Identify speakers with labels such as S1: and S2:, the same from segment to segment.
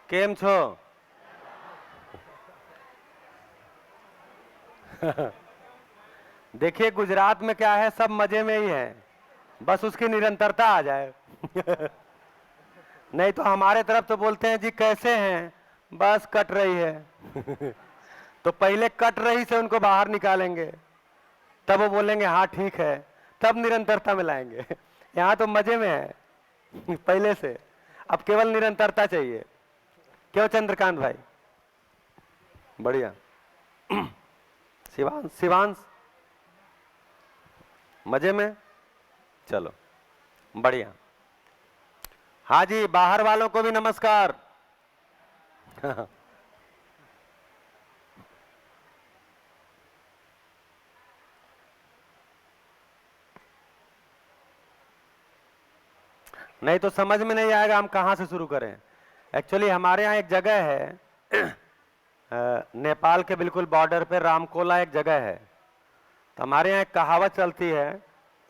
S1: केम छो? देखिए गुजरात में क्या है, सब मजे में ही है, बस उसकी निरंतरता आ जाए। नहीं तो हमारे तरफ तो बोलते हैं जी कैसे हैं, बस कट रही है। तो पहले कट रही से उनको बाहर निकालेंगे, तब वो बोलेंगे हाँ ठीक है, तब निरंतरता में लाएंगे। यहाँ तो मजे में है पहले से, अब केवल निरंतरता चाहिए। क्यों चंद्रकांत भाई? बढ़िया। शिवांश, शिवांश मजे में, चलो बढ़िया। हाँ जी, बाहर वालों को भी नमस्कार। नहीं तो समझ में नहीं आएगा हम कहाँ से शुरू करें। एक्चुअली हमारे यहाँ एक जगह है नेपाल के बिल्कुल बॉर्डर पे रामकोला एक जगह है। तो हमारे यहाँ एक कहावत चलती है,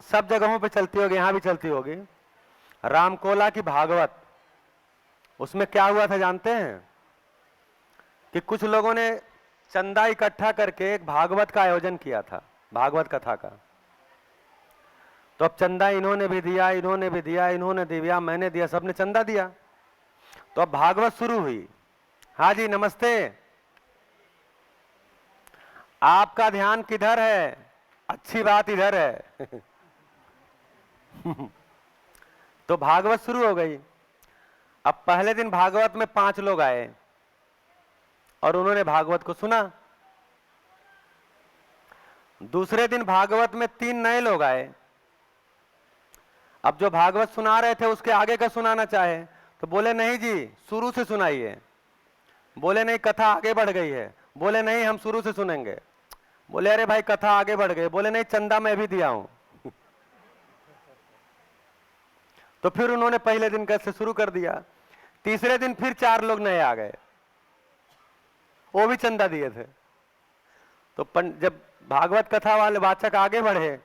S1: सब जगहों पे चलती होगी, यहाँ भी चलती होगी, रामकोला की भागवत। उसमें क्या हुआ था जानते हैं? कि कुछ लोगों ने चंदा इकट्ठा करके एक भागवत का आयोजन किया था, भागवत कथा का। तो अब चंदा इन्होंने भी दिया, इन्होंने भी दिया, इन्होंने दिया, मैंने दिया, सबने चंदा दिया। तो अब भागवत शुरू हुई। हाँ जी नमस्ते, आपका ध्यान किधर है? अच्छी बात इधर है। तो भागवत शुरू हो गई। अब पहले दिन भागवत में 5 लोग आए और उन्होंने भागवत को सुना। दूसरे दिन भागवत में 3 नए लोग आए। अब जो भागवत सुना रहे थे उसके आगे का सुनाना चाहे तो बोले नहीं जी शुरू से सुनाइए। बोले नहीं कथा आगे बढ़ गई है। बोले नहीं हम शुरू से सुनेंगे। बोले अरे भाई कथा आगे बढ़ गई। बोले नहीं चंदा मैं भी दिया हूं। तो फिर उन्होंने पहले दिन कैसे शुरू कर दिया। तीसरे दिन फिर 4 लोग नए आ गए, वो भी चंदा दिए थे। तो जब भागवत कथा वाले वाचक आगे बढ़े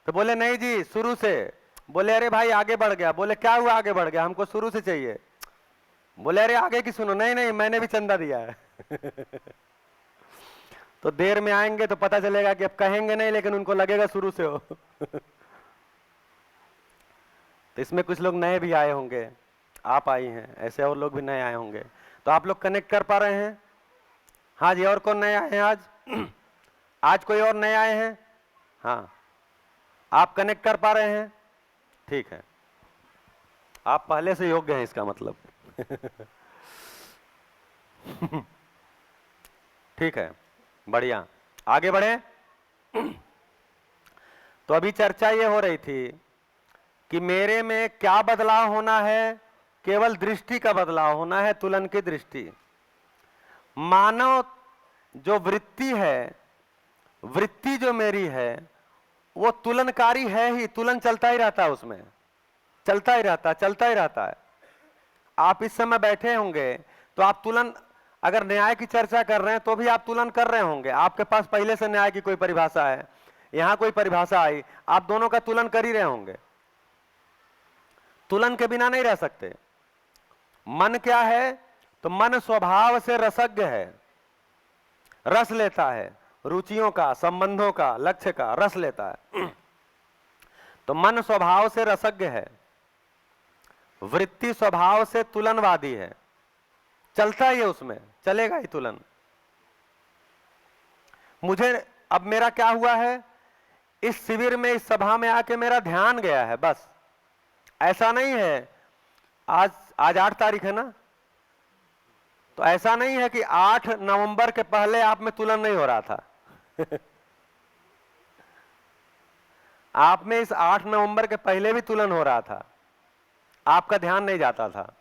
S1: तो बोले नहीं जी शुरू से। बोले अरे भाई आगे बढ़ गया। बोले क्या हुआ आगे बढ़ गया, हमको शुरू से चाहिए। बोले अरे आगे की सुनो। नहीं नहीं मैंने भी चंदा दिया है। तो देर में आएंगे तो पता चलेगा कि अब कहेंगे नहीं लेकिन उनको लगेगा शुरू से हो। तो इसमें कुछ लोग नए भी आए होंगे, आप आई हैं, ऐसे और लोग भी नए आए होंगे। तो आप लोग कनेक्ट कर पा रहे हैं? हाँ जी, और कौन नए आए हैं आज? आज कोई और नए आए हैं? हाँ, आप कनेक्ट कर पा रहे हैं? ठीक है, आप पहले से योग्य हैं इसका मतलब। ठीक है, बढ़िया, आगे बढ़े। तो अभी चर्चा ये हो रही थी कि मेरे में क्या बदलाव होना है। केवल दृष्टि का बदलाव होना है, तुलन की दृष्टि। मानव जो वृत्ति है, वृत्ति जो मेरी है वो तुलनकारी है ही, तुलन चलता ही रहता है, उसमें चलता ही रहता है, चलता ही रहता है। आप इस समय बैठे होंगे तो आप तुलन, अगर न्याय की चर्चा कर रहे हैं तो भी आप तुलन कर रहे होंगे। आपके पास पहले से न्याय की कोई परिभाषा है, यहां कोई परिभाषा आई, आप दोनों का तुलन कर ही रहे होंगे। तुलन के बिना नहीं रह सकते। मन क्या है? तो मन स्वभाव से रसज्ञ है, रस लेता है, रुचियों का, संबंधों का, लक्ष्य का रस लेता है। तो मन स्वभाव से रसज्ञ है, वृत्ति स्वभाव से तुलनवादी है, चलता ही है, उसमें चलेगा ही तुलन। मुझे अब मेरा क्या हुआ है, इस शिविर में, इस सभा में आके मेरा ध्यान गया है, बस। ऐसा नहीं है आज 8 तारीख है ना, तो ऐसा नहीं है कि 8 नवंबर के पहले आप में तुलन नहीं हो रहा था। आप में इस 8 नवंबर के पहले भी तुलन हो रहा था, आपका ध्यान नहीं जाता था।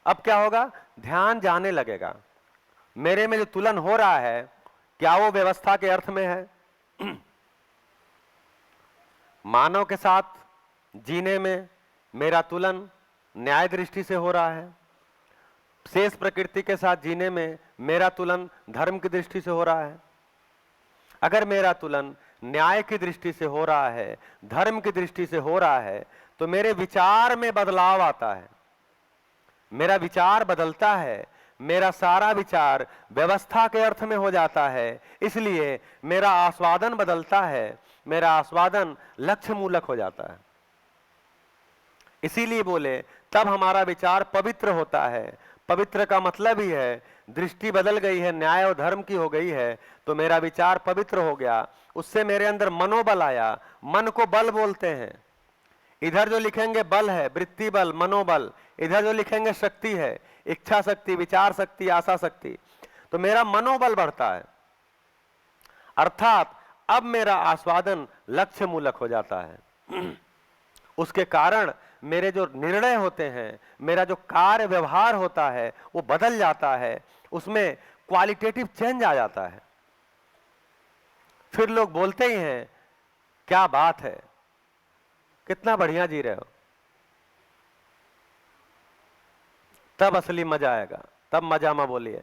S1: अब क्या होगा, ध्यान जाने लगेगा। मेरे में जो तुलन हो रहा है क्या वो व्यवस्था के अर्थ में है? मानव के साथ जीने में मेरा तुलन न्याय दृष्टि से हो रहा है, शेष प्रकृति के साथ जीने में मेरा तुलन धर्म की दृष्टि से हो रहा है। अगर मेरा तुलन न्याय की दृष्टि से हो रहा है, धर्म की दृष्टि से हो रहा है, तो मेरे विचार में बदलाव आता है, मेरा विचार बदलता है, मेरा सारा विचार व्यवस्था के अर्थ में हो जाता है, इसलिए मेरा आस्वादन बदलता है, मेरा आस्वादन लक्ष्य मूलक हो जाता है। इसीलिए बोले तब हमारा विचार पवित्र होता है। पवित्र का मतलब ही है दृष्टि बदल गई है, न्याय और धर्म की हो गई है, तो मेरा विचार पवित्र हो गया, उससे मेरे अंदर मनोबल आया। मन को बल बोलते हैं। इधर जो लिखेंगे बल है, वृत्ति बल, मनोबल, इधर जो लिखेंगे शक्ति है, इच्छा शक्ति, विचार शक्ति, आशा शक्ति। तो मेरा मनोबल बढ़ता है, अर्थात अब मेरा आस्वादन लक्ष्य मूलक हो जाता है। उसके कारण मेरे जो निर्णय होते हैं, मेरा जो कार्य व्यवहार होता है वो बदल जाता है, उसमें क्वालिटेटिव चेंज आ जाता है। फिर लोग बोलते ही हैं क्या बात है, कितना बढ़िया जी रहे हो। तब असली मजा आएगा, तब मजा मा बोलिए।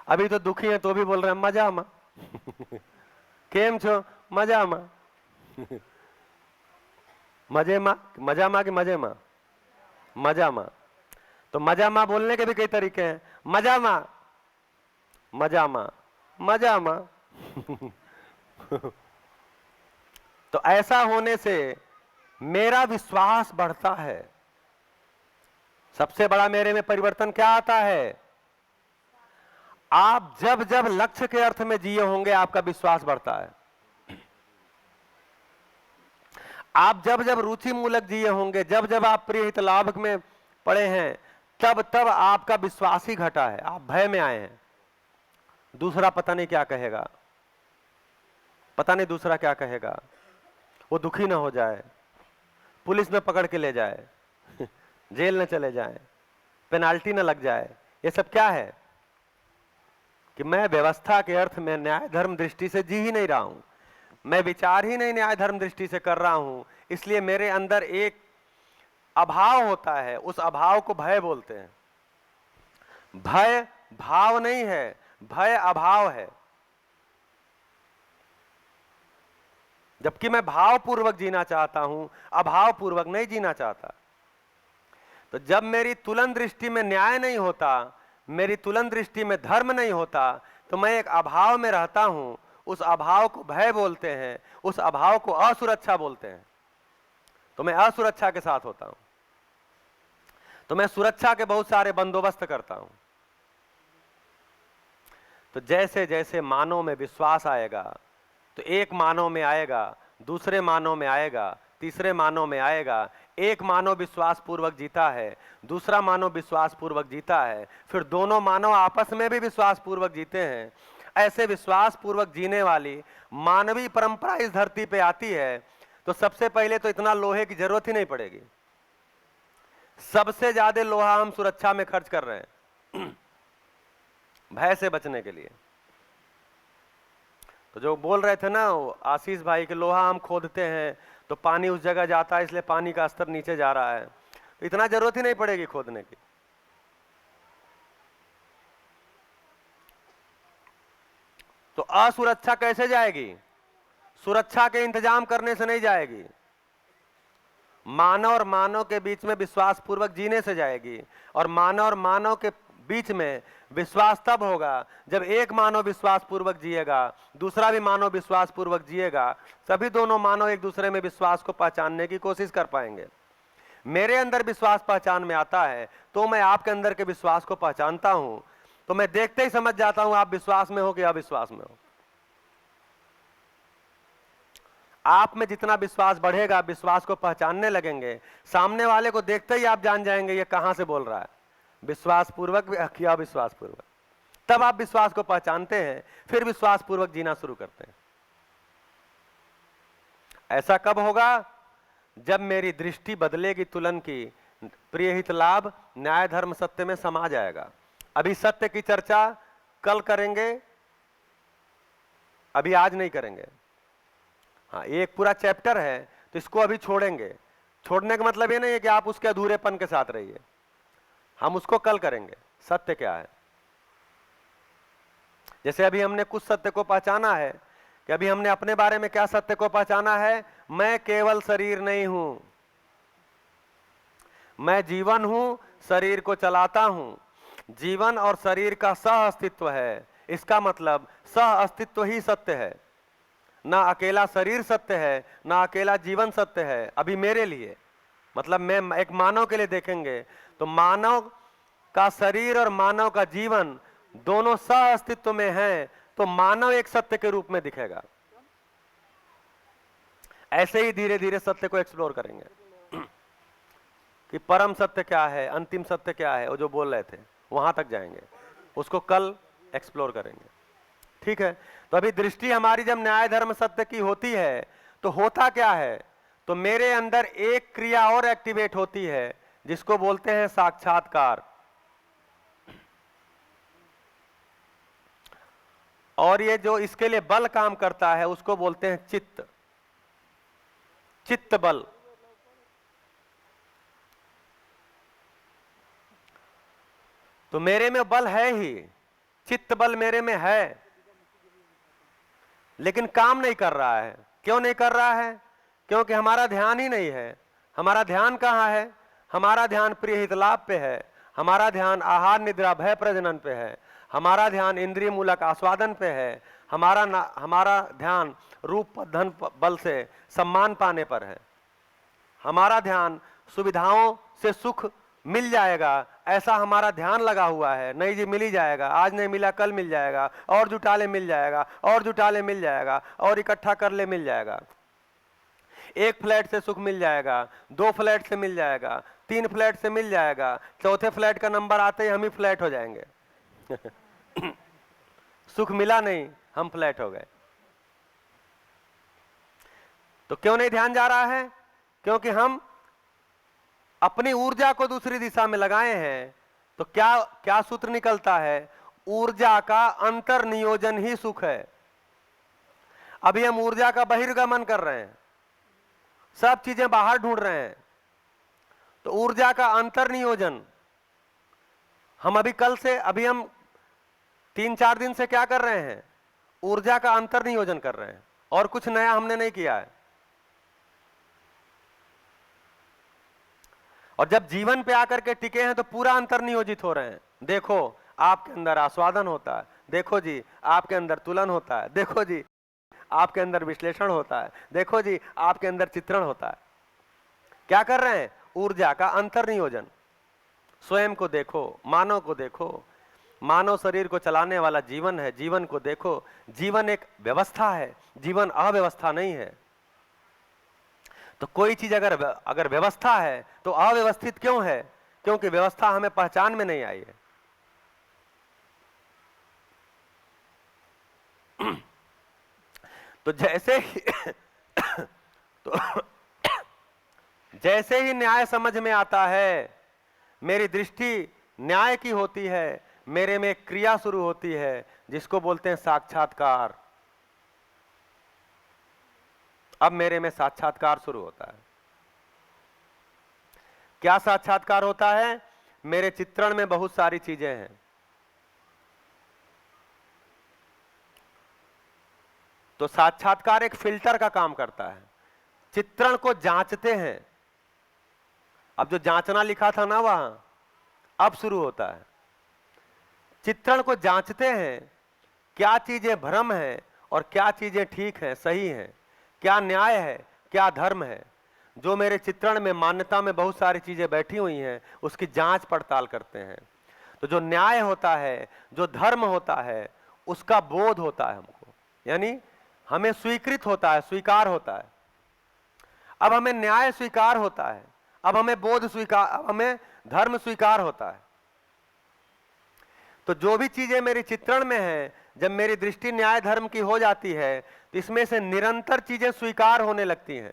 S1: अभी तो दुखी है तो भी बोल रहे हैं मजा मा। केम छो, मजा मा। मजे मा, मजा मा कि मजे मा? मजा मा। तो मजा मा बोलने के भी कई तरीके हैं। मजा मा, मजा मा, मजा मा। तो ऐसा होने से मेरा विश्वास बढ़ता है। सबसे बड़ा मेरे में परिवर्तन क्या आता है? आप जब जब लक्ष्य के अर्थ में जिए होंगे आपका विश्वास बढ़ता है। आप जब जब रुचि मूलक जिए होंगे, जब जब आप प्रिय हित लाभ में पड़े हैं, तब तब आपका विश्वास ही घटा है, आप भय में आए हैं। दूसरा पता नहीं क्या कहेगा, पता नहीं दूसरा क्या कहेगा, वो दुखी ना हो जाए, पुलिस में पकड़ के ले जाए, जेल न चले जाए, पेनाल्टी न लग जाए। ये सब क्या है कि मैं व्यवस्था के अर्थ में न्याय धर्म दृष्टि से जी ही नहीं रहा हूं, मैं विचार ही नहीं न्याय धर्म दृष्टि से कर रहा हूं। इसलिए मेरे अंदर एक अभाव होता है, उस अभाव को भय बोलते हैं। भय भाव नहीं है, भय अभाव है। जबकि मैं भाव पूर्वक जीना चाहता हूं, अभाव पूर्वक नहीं जीना चाहता। तो जब मेरी तुलन दृष्टि में न्याय नहीं होता, मेरी तुलन दृष्टि में धर्म नहीं होता, तो मैं एक अभाव में रहता हूं। उस अभाव को भय बोलते हैं, उस अभाव को असुरक्षा बोलते हैं। तो मैं असुरक्षा के साथ होता हूं, तो मैं सुरक्षा के बहुत सारे बंदोबस्त करता हूं। तो जैसे जैसे मानव में विश्वास आएगा, तो एक मानव में आएगा, दूसरे मानव में आएगा, तीसरे मानव में आएगा। एक मानव विश्वास पूर्वक जीता है, दूसरा मानव विश्वास पूर्वक जीता है, फिर दोनों मानव आपस में भी विश्वास पूर्वक जीते हैं। ऐसे विश्वास पूर्वक जीने वाली मानवीय परंपरा इस धरती पे आती है, तो सबसे पहले तो इतना लोहे की जरूरत ही नहीं पड़ेगी। सबसे ज्यादा लोहा हम सुरक्षा में खर्च कर रहे हैं, भय से बचने के लिए। तो जो बोल रहे थे ना आशीष भाई कि लोहा हम खोदते हैं तो पानी उस जगह जाता है, इसलिए पानी का स्तर नीचे जा रहा है, तो इतना जरूरत ही नहीं पड़ेगी खोदने की। तो असुरक्षा कैसे जाएगी? सुरक्षा के इंतजाम करने से नहीं जाएगी, मानव और मानव के बीच में विश्वास पूर्वक जीने से जाएगी। और मानव और मानव के बीच में विश्वास तब होगा जब एक मानव विश्वास पूर्वक जिएगा, दूसरा भी मानव विश्वास पूर्वक जिएगा, सभी दोनों मानव एक दूसरे में विश्वास को पहचानने की कोशिश कर पाएंगे। मेरे अंदर विश्वास पहचान में आता है तो मैं आपके अंदर के विश्वास को पहचानता हूं, तो मैं देखते ही समझ जाता हूं आप विश्वास में हो कि अविश्वास में हो। आप में जितना विश्वास बढ़ेगा, विश्वास को पहचानने लगेंगे, सामने वाले को देखते ही आप जान जाएंगे ये कहां से बोल रहा है, विश्वास पूर्वक या अविश्वास पूर्वक। तब आप विश्वास को पहचानते हैं, फिर विश्वास पूर्वक जीना शुरू करते हैं। ऐसा कब होगा? जब मेरी दृष्टि बदलेगी तुलन की, प्रिय हित लाभ न्याय धर्म सत्य में समा जाएगा। अभी सत्य की चर्चा कल करेंगे, अभी आज नहीं करेंगे। हाँ, एक पूरा चैप्टर है तो इसको अभी छोड़ेंगे। छोड़ने का मतलब ये नहीं है कि आप उसके अधूरेपन के साथ रहिए, हम उसको कल करेंगे। सत्य क्या है? जैसे अभी हमने कुछ सत्य को पहचाना है कि अभी हमने अपने बारे में क्या सत्य को पहचाना है? मैं केवल शरीर नहीं हूं, मैं जीवन हूं, शरीर को चलाता हूं। जीवन और शरीर का सह अस्तित्व है। इसका मतलब सह अस्तित्व ही सत्य है। ना अकेला शरीर सत्य है, ना अकेला जीवन सत्य है। अभी मेरे लिए, मतलब मैं एक मानव के लिए देखेंगे तो मानव का शरीर और मानव का जीवन दोनों सह अस्तित्व में हैं, तो मानव एक सत्य के रूप में दिखेगा। ऐसे ही धीरे धीरे सत्य को एक्सप्लोर करेंगे कि परम सत्य क्या है, अंतिम सत्य क्या है, वो जो बोल रहे थे वहां तक जाएंगे, उसको कल एक्सप्लोर करेंगे। ठीक है, तो अभी दृष्टि हमारी जब न्याय धर्म सत्य की होती है तो होता क्या है, तो मेरे अंदर एक क्रिया और एक्टिवेट होती है जिसको बोलते हैं साक्षात्कार। और ये जो इसके लिए बल काम करता है उसको बोलते हैं चित्त, चित्त बल। तो मेरे में बल है ही, चित्त बल मेरे में है, लेकिन काम नहीं कर रहा है। क्यों नहीं कर रहा है? क्योंकि हमारा ध्यान ही नहीं है। हमारा ध्यान कहाँ है? हमारा ध्यान प्रिय हित लाभ पे है, हमारा ध्यान आहार निद्रा भय प्रजनन पे है, हमारा ध्यान इंद्रिय मूलक आस्वादन पे है, हमारा ध्यान रूप धन बल से सम्मान पाने पर है, हमारा ध्यान सुविधाओं से सुख मिल जाएगा ऐसा हमारा ध्यान लगा हुआ है। नहीं जी मिल ही जाएगा, आज नहीं मिला कल मिल जाएगा, और जुटा ले मिल जाएगा, और जुटा ले मिल जाएगा, और इकट्ठा कर ले मिल जाएगा। एक फ्लैट से सुख मिल जाएगा, 2 फ्लैट से मिल जाएगा, 3 फ्लैट से मिल जाएगा, चौथे फ्लैट का नंबर आते ही हम ही फ्लैट हो जाएंगे सुख मिला नहीं, हम फ्लैट हो गए। तो क्यों नहीं ध्यान जा रहा है? क्योंकि हम अपनी ऊर्जा को दूसरी दिशा में लगाए हैं। तो क्या क्या सूत्र निकलता है? ऊर्जा का अंतर्नियोजन ही सुख है। अभी हम ऊर्जा का बहिर्गमन कर रहे हैं, सब चीजें बाहर ढूंढ रहे हैं। तो ऊर्जा का अंतर्नियोजन हम अभी हम 3-4 दिन से क्या कर रहे हैं? ऊर्जा का अंतर्नियोजन कर रहे हैं, और कुछ नया हमने नहीं किया है। और जब जीवन पे आकर के टिके हैं तो पूरा अंतर्नियोजित हो रहे हैं। देखो आपके अंदर आस्वादन होता है, देखो जी आपके अंदर तुलन होता है, देखो जी आपके अंदर विश्लेषण होता है, देखो जी आपके अंदर चित्रण होता है। क्या कर रहे हैं? ऊर्जा का अंतर्नियोजन। स्वयं को देखो, मानव को देखो, मानव शरीर को चलाने वाला जीवन है, जीवन को देखो। जीवन एक व्यवस्था है, जीवन अव्यवस्था नहीं है। तो कोई चीज अगर व्यवस्था है तो अव्यवस्थित क्यों है? क्योंकि व्यवस्था हमें पहचान में नहीं आई है। तो जैसे ही न्याय समझ में आता है, मेरी दृष्टि न्याय की होती है, मेरे में एक क्रिया शुरू होती है जिसको बोलते हैं साक्षात्कार। अब मेरे में साक्षात्कार शुरू होता है। क्या साक्षात्कार होता है? मेरे चित्रण में बहुत सारी चीजें हैं। तो साक्षात्कार एक फिल्टर का काम करता है। चित्रण को जांचते हैं। अब जो जांचना लिखा था ना वहां, अब शुरू होता है। चित्रण को जांचते हैं, क्या चीजें भ्रम है और क्या चीजें ठीक हैं, सही हैं, क्या न्याय है, क्या धर्म है। जो मेरे चित्रण में मान्यता में बहुत सारी चीजें बैठी हुई हैं, उसकी जांच पड़ताल करते हैं। तो जो न्याय होता है, जो धर्म होता है, उसका बोध होता है हमको, यानी हमें स्वीकृत होता है, स्वीकार होता है। अब हमें न्याय स्वीकार होता है, अब हमें बोध स्वीकार, अब हमें धर्म स्वीकार होता है। तो जो भी चीजें मेरी चित्रण में है, जब मेरी दृष्टि न्याय धर्म की हो जाती है तो इसमें से निरंतर चीजें स्वीकार होने लगती हैं।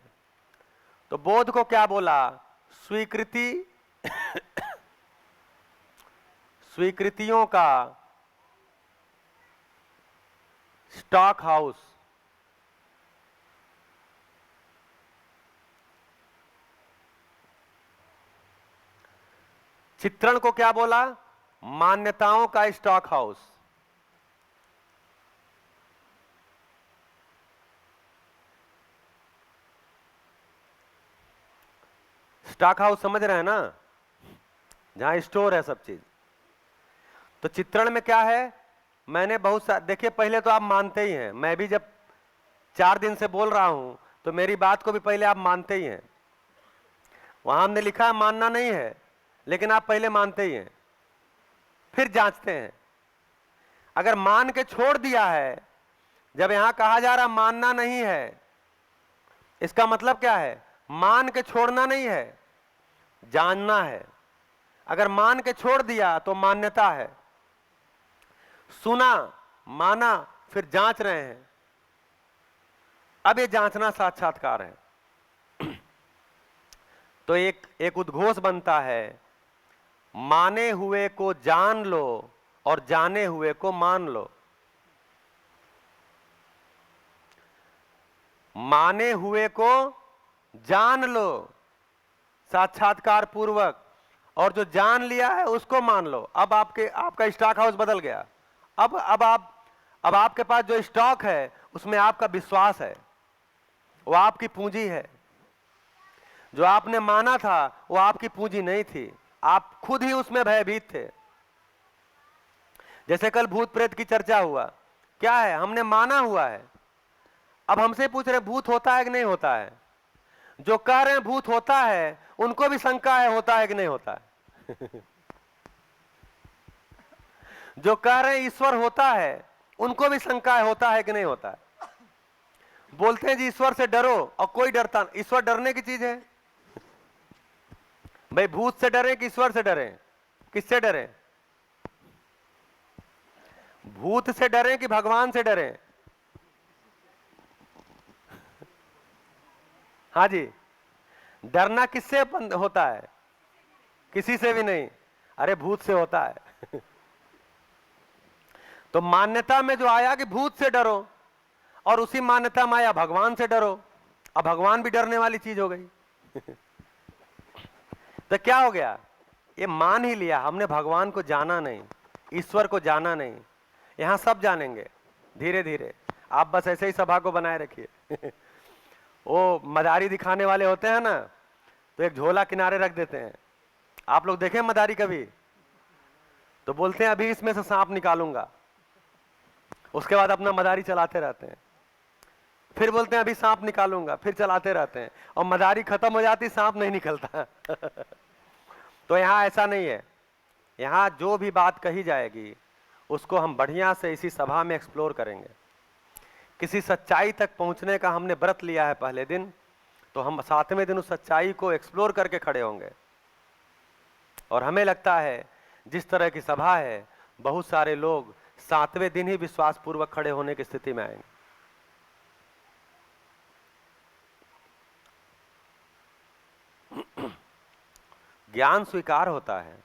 S1: तो बोध को क्या बोला? स्वीकृति स्वीकृतियों का स्टॉक हाउस। चित्रण को क्या बोला? मान्यताओं का स्टॉक हाउस। स्टॉक हाउस समझ रहे हैं ना? जहां स्टोर है सब चीज। तो चित्रण में क्या है, मैंने बहुत देखिए, पहले तो आप मानते ही हैं, मैं भी जब 4 दिन से बोल रहा हूं तो मेरी बात को भी पहले आप मानते ही हैं। वहां हमने लिखा है मानना नहीं है, लेकिन आप पहले मानते ही हैं, फिर जांचते हैं। अगर मान के छोड़ दिया है, जब यहां कहा जा रहा मानना नहीं है, इसका मतलब क्या है, मान के छोड़ना नहीं है, जानना है। अगर मान के छोड़ दिया तो मान्यता है। सुना, माना, फिर जांच रहे हैं। अब ये जांचना साक्षात्कार है। तो एक उद्घोष बनता है, माने हुए को जान लो और जाने हुए को मान लो। माने हुए को जान लो साक्षात्कार पूर्वक, और जो जान लिया है उसको मान लो। अब आपका स्टॉक हाउस बदल गया। अब आपके पास जो स्टॉक है उसमें आपका विश्वास है, वो आपकी पूंजी है। जो आपने माना था वो आपकी पूंजी नहीं थी, आप खुद ही उसमें भयभीत थे। जैसे कल भूत प्रेत की चर्चा हुआ, क्या है, हमने माना हुआ है। अब हमसे पूछ रहे भूत होता है कि नहीं होता है। जो कह रहे हैं भूत होता है, उनको भी शंका है होता है कि नहीं होता है। जो कह रहे हैं ईश्वर होता है, उनको भी शंका है होता है कि नहीं होता है। बोलते हैं जी ईश्वर से डरो, और कोई डरता, ईश्वर डरने की चीज है भाई। भूत से डरे कि ईश्वर से डरे, किससे डरे? भूत से डरे कि भगवान से डरे? हाँ जी, डरना किससे होता है? किसी से भी नहीं, अरे भूत से होता है। तो मान्यता में जो आया कि भूत से डरो, और उसी मान्यता में आया भगवान से डरो। अब भगवान भी डरने वाली चीज हो गई। तो क्या हो गया, ये मान ही लिया हमने, भगवान को जाना नहीं, ईश्वर को जाना नहीं। यहां सब जानेंगे धीरे धीरे, आप बस ऐसे ही सभा को बनाए रखिए। वो मदारी दिखाने वाले होते हैं ना, तो एक झोला किनारे रख देते हैं। आप लोग देखें मदारी कभी? तो बोलते हैं अभी इसमें से सांप निकालूंगा, उसके बाद अपना मदारी चलाते रहते हैं। फिर बोलते हैं अभी सांप निकालूंगा, फिर चलाते रहते हैं, और मदारी खत्म हो जाती, सांप नहीं निकलता। तो यहां ऐसा नहीं है। यहां जो भी बात कही जाएगी उसको हम बढ़िया से इसी सभा में एक्सप्लोर करेंगे। किसी सच्चाई तक पहुंचने का हमने व्रत लिया है पहले दिन, तो हम 7वें दिन उस सच्चाई को एक्सप्लोर करके खड़े होंगे। और हमें लगता है जिस तरह की सभा है, बहुत सारे लोग 7वें दिन ही विश्वास पूर्वक खड़े होने की स्थिति में आएंगे। ज्ञान स्वीकार होता है,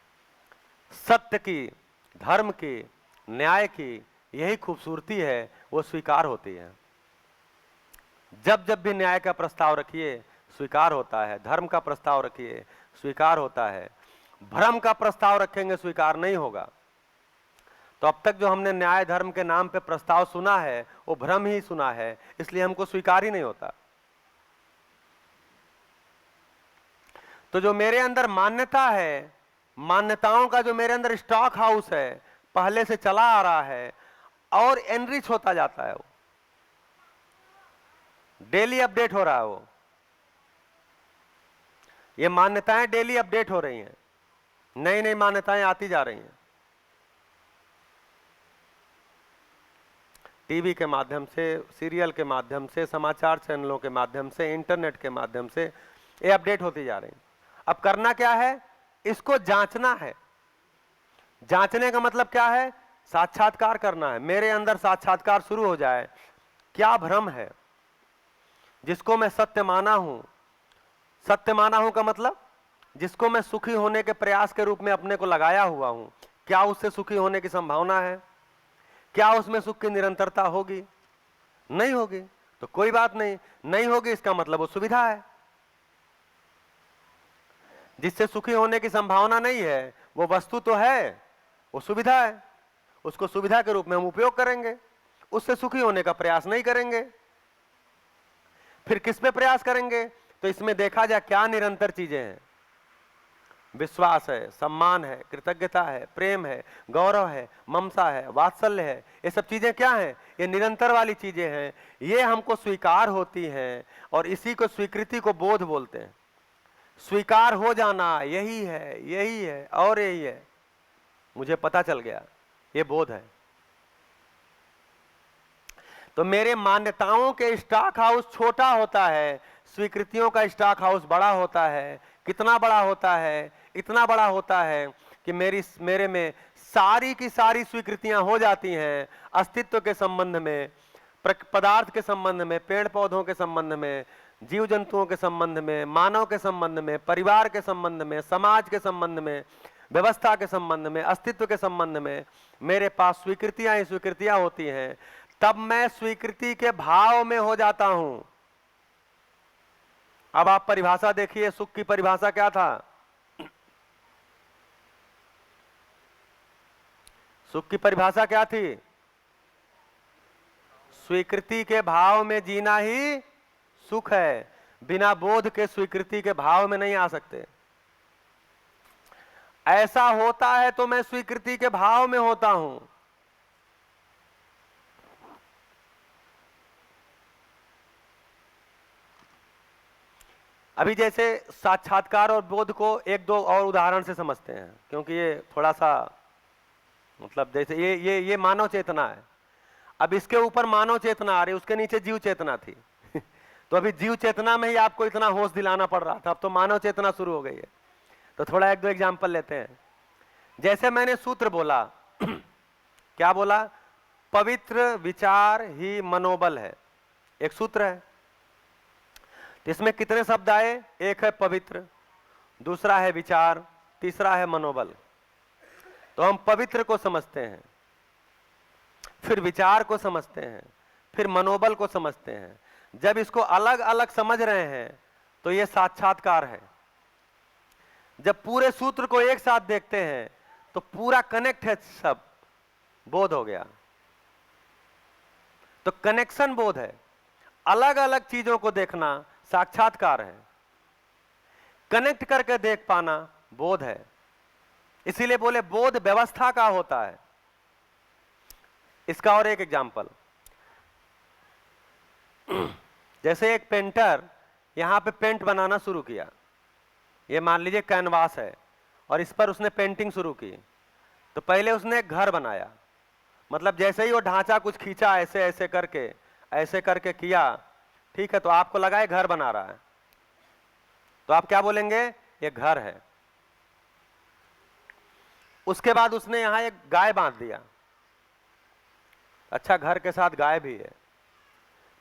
S1: सत्य की, धर्म की, न्याय की यही खूबसूरती है, वो स्वीकार होती है। जब जब भी न्याय का प्रस्ताव रखिए स्वीकार होता है, धर्म का प्रस्ताव रखिए स्वीकार होता है, भ्रम का प्रस्ताव रखेंगे स्वीकार नहीं होगा। तो अब तक जो हमने न्याय धर्म के नाम पे प्रस्ताव सुना है वो भ्रम ही सुना है, इसलिए हमको स्वीकार ही नहीं होता। तो जो मेरे अंदर मान्यता है, मान्यताओं का जो मेरे अंदर स्टॉक हाउस है, पहले से चला आ रहा है और एनरिच होता जाता है, वो डेली अपडेट हो रहा है। वो ये मान्यताएं डेली अपडेट हो रही हैं, नई नई मान्यताएं आती जा रही हैं। टीवी के माध्यम से, सीरियल के माध्यम से, समाचार चैनलों के माध्यम से, इंटरनेट के माध्यम से ये अपडेट होती जा रही हैं। अब करना क्या है, इसको जांचना है। जांचने का मतलब क्या है, साक्षात्कार करना है। मेरे अंदर साक्षात्कार शुरू हो जाए, क्या भ्रम है जिसको मैं सत्य माना हूं। सत्य माना हूं का मतलब जिसको मैं सुखी होने के प्रयास के रूप में अपने को लगाया हुआ हूं, क्या उससे सुखी होने की संभावना है? क्या उसमें सुख की निरंतरता होगी? नहीं होगी, तो कोई बात नहीं, नहीं होगी इसका मतलब वो सुविधा है। जिससे सुखी होने की संभावना नहीं है वो वस्तु तो है, वो सुविधा है, उसको सुविधा के रूप में हम उपयोग करेंगे, उससे सुखी होने का प्रयास नहीं करेंगे। फिर किस पे प्रयास करेंगे? तो इसमें देखा जाए क्या निरंतर चीजें हैं। विश्वास है, सम्मान है, कृतज्ञता है, प्रेम है, गौरव है, ममता है, वात्सल्य है। ये सब चीजें क्या हैं? ये निरंतर वाली चीजें हैं। ये हमको स्वीकार होती हैं और इसी को स्वीकृति को बोध बोलते हैं। स्वीकार हो जाना यही है, यही है और यही है, मुझे पता चल गया, ये बोध है। तो मेरे मान्यताओं के स्टॉक हाउस छोटा होता है, स्वीकृतियों का स्टॉक हाउस बड़ा होता है। कितना बड़ा होता है? इतना बड़ा होता है कि मेरे में सारी की सारी स्वीकृतियां हो जाती हैं, अस्तित्व के संबंध में, पदार्थ के संबंध में, पेड़ पौधों के संबंध में, जीव जंतुओं के संबंध में, मानव के संबंध में, परिवार के संबंध में, समाज के संबंध में, व्यवस्था के संबंध में, अस्तित्व के संबंध में मेरे पास स्वीकृतियां ही स्वीकृतियां होती हैं। तब मैं स्वीकृति के भाव में हो जाता हूं। अब आप परिभाषा देखिए, सुख की परिभाषा क्या था? सुख की परिभाषा क्या थी? स्वीकृति के भाव में जीना ही सुख है। बिना बोध के स्वीकृति के भाव में नहीं आ सकते। ऐसा होता है तो मैं स्वीकृति के भाव में होता हूं। अभी जैसे साक्षात्कार और बोध को एक दो और उदाहरण से समझते हैं, क्योंकि ये थोड़ा सा मतलब जैसे ये मानव चेतना है। अब इसके ऊपर मानव चेतना आ रही, उसके नीचे जीव चेतना थी तो अभी जीव चेतना में ही आपको इतना होश दिलाना पड़ रहा था, अब तो मानव चेतना शुरू हो गई है। तो थोड़ा एक दो एग्जाम्पल लेते हैं। जैसे मैंने सूत्र बोला क्या बोला? पवित्र विचार ही मनोबल है, एक सूत्र है। तो इसमें कितने शब्द आए? एक है पवित्र, दूसरा है विचार, तीसरा है मनोबल। तो हम पवित्र को समझते हैं, फिर विचार को समझते हैं, फिर मनोबल को समझते हैं। जब इसको अलग अलग समझ रहे हैं तो यह साक्षात्कार है। जब पूरे सूत्र को एक साथ देखते हैं तो पूरा कनेक्ट है, सब बोध हो गया। तो कनेक्शन बोध है। अलग अलग चीजों को देखना साक्षात्कार है, कनेक्ट करके देख पाना बोध है। इसीलिए बोले बोध व्यवस्था का होता है। इसका और एक एग्जाम्पल, जैसे एक पेंटर यहां पे पेंट बनाना शुरू किया। ये मान लीजिए कैनवास है और इस पर उसने पेंटिंग शुरू की। तो पहले उसने एक घर बनाया, मतलब जैसे ही वो ढांचा कुछ खींचा ऐसे ऐसे करके किया, ठीक है, तो आपको लगा है घर बना रहा है, तो आप क्या बोलेंगे? ये घर है। उसके बाद उसने यहां एक गाय बांध दिया, अच्छा घर के साथ गाय भी है।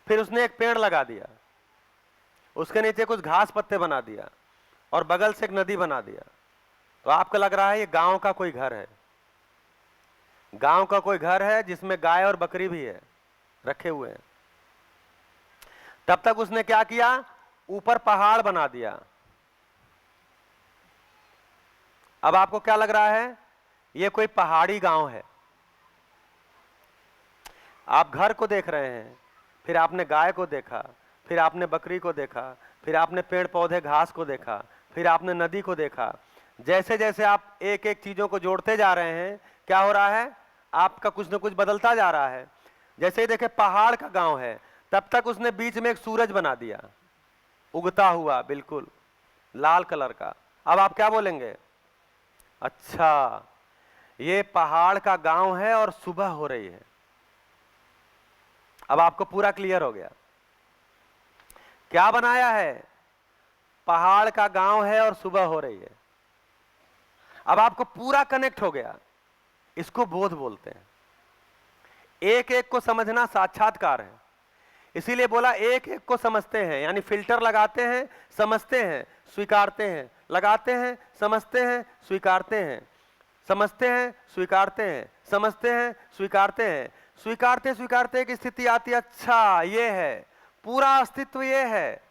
S1: फिर उसने एक पेड़ लगा दिया, उसके नीचे कुछ घास पत्ते बना दिया और बगल से एक नदी बना दिया। तो आपको लग रहा है ये गांव का कोई घर है, गांव का कोई घर है जिसमें गाय और बकरी भी है, रखे हुए हैं। तब तक उसने क्या किया? ऊपर पहाड़ बना दिया। अब आपको क्या लग रहा है? ये कोई पहाड़ी गांव है। आप घर को देख रहे हैं, फिर आपने गाय को देखा, फिर आपने बकरी को देखा, फिर आपने पेड़ पौधे घास को देखा, फिर आपने नदी को देखा। जैसे जैसे आप एक एक चीजों को जोड़ते जा रहे हैं, क्या हो रहा है? आपका कुछ न कुछ बदलता जा रहा है। जैसे ही देखे पहाड़ का गांव है, तब तक उसने बीच में एक सूरज बना दिया, उगता हुआ, बिल्कुल लाल कलर का। अब आप क्या बोलेंगे? अच्छा, ये पहाड़ का गांव है और सुबह हो रही है। अब आपको पूरा क्लियर हो गया। क्या बनाया है? पहाड़ का गांव है और सुबह हो रही है। अब आपको पूरा कनेक्ट हो गया। इसको बोध बोलते हैं। एक एक को समझना साक्षात्कार है। इसीलिए बोला एक एक को समझते हैं, यानी फिल्टर लगाते हैं, समझते हैं, स्वीकारते हैं, लगाते हैं, समझते हैं, स्वीकारते हैं, समझते हैं, स्वीकारते हैं, समझते हैं, स्वीकारते हैं। स्वीकारते स्वीकारते एक स्थिति आती है, अच्छा ये है, पूरा अस्तित्व ये है।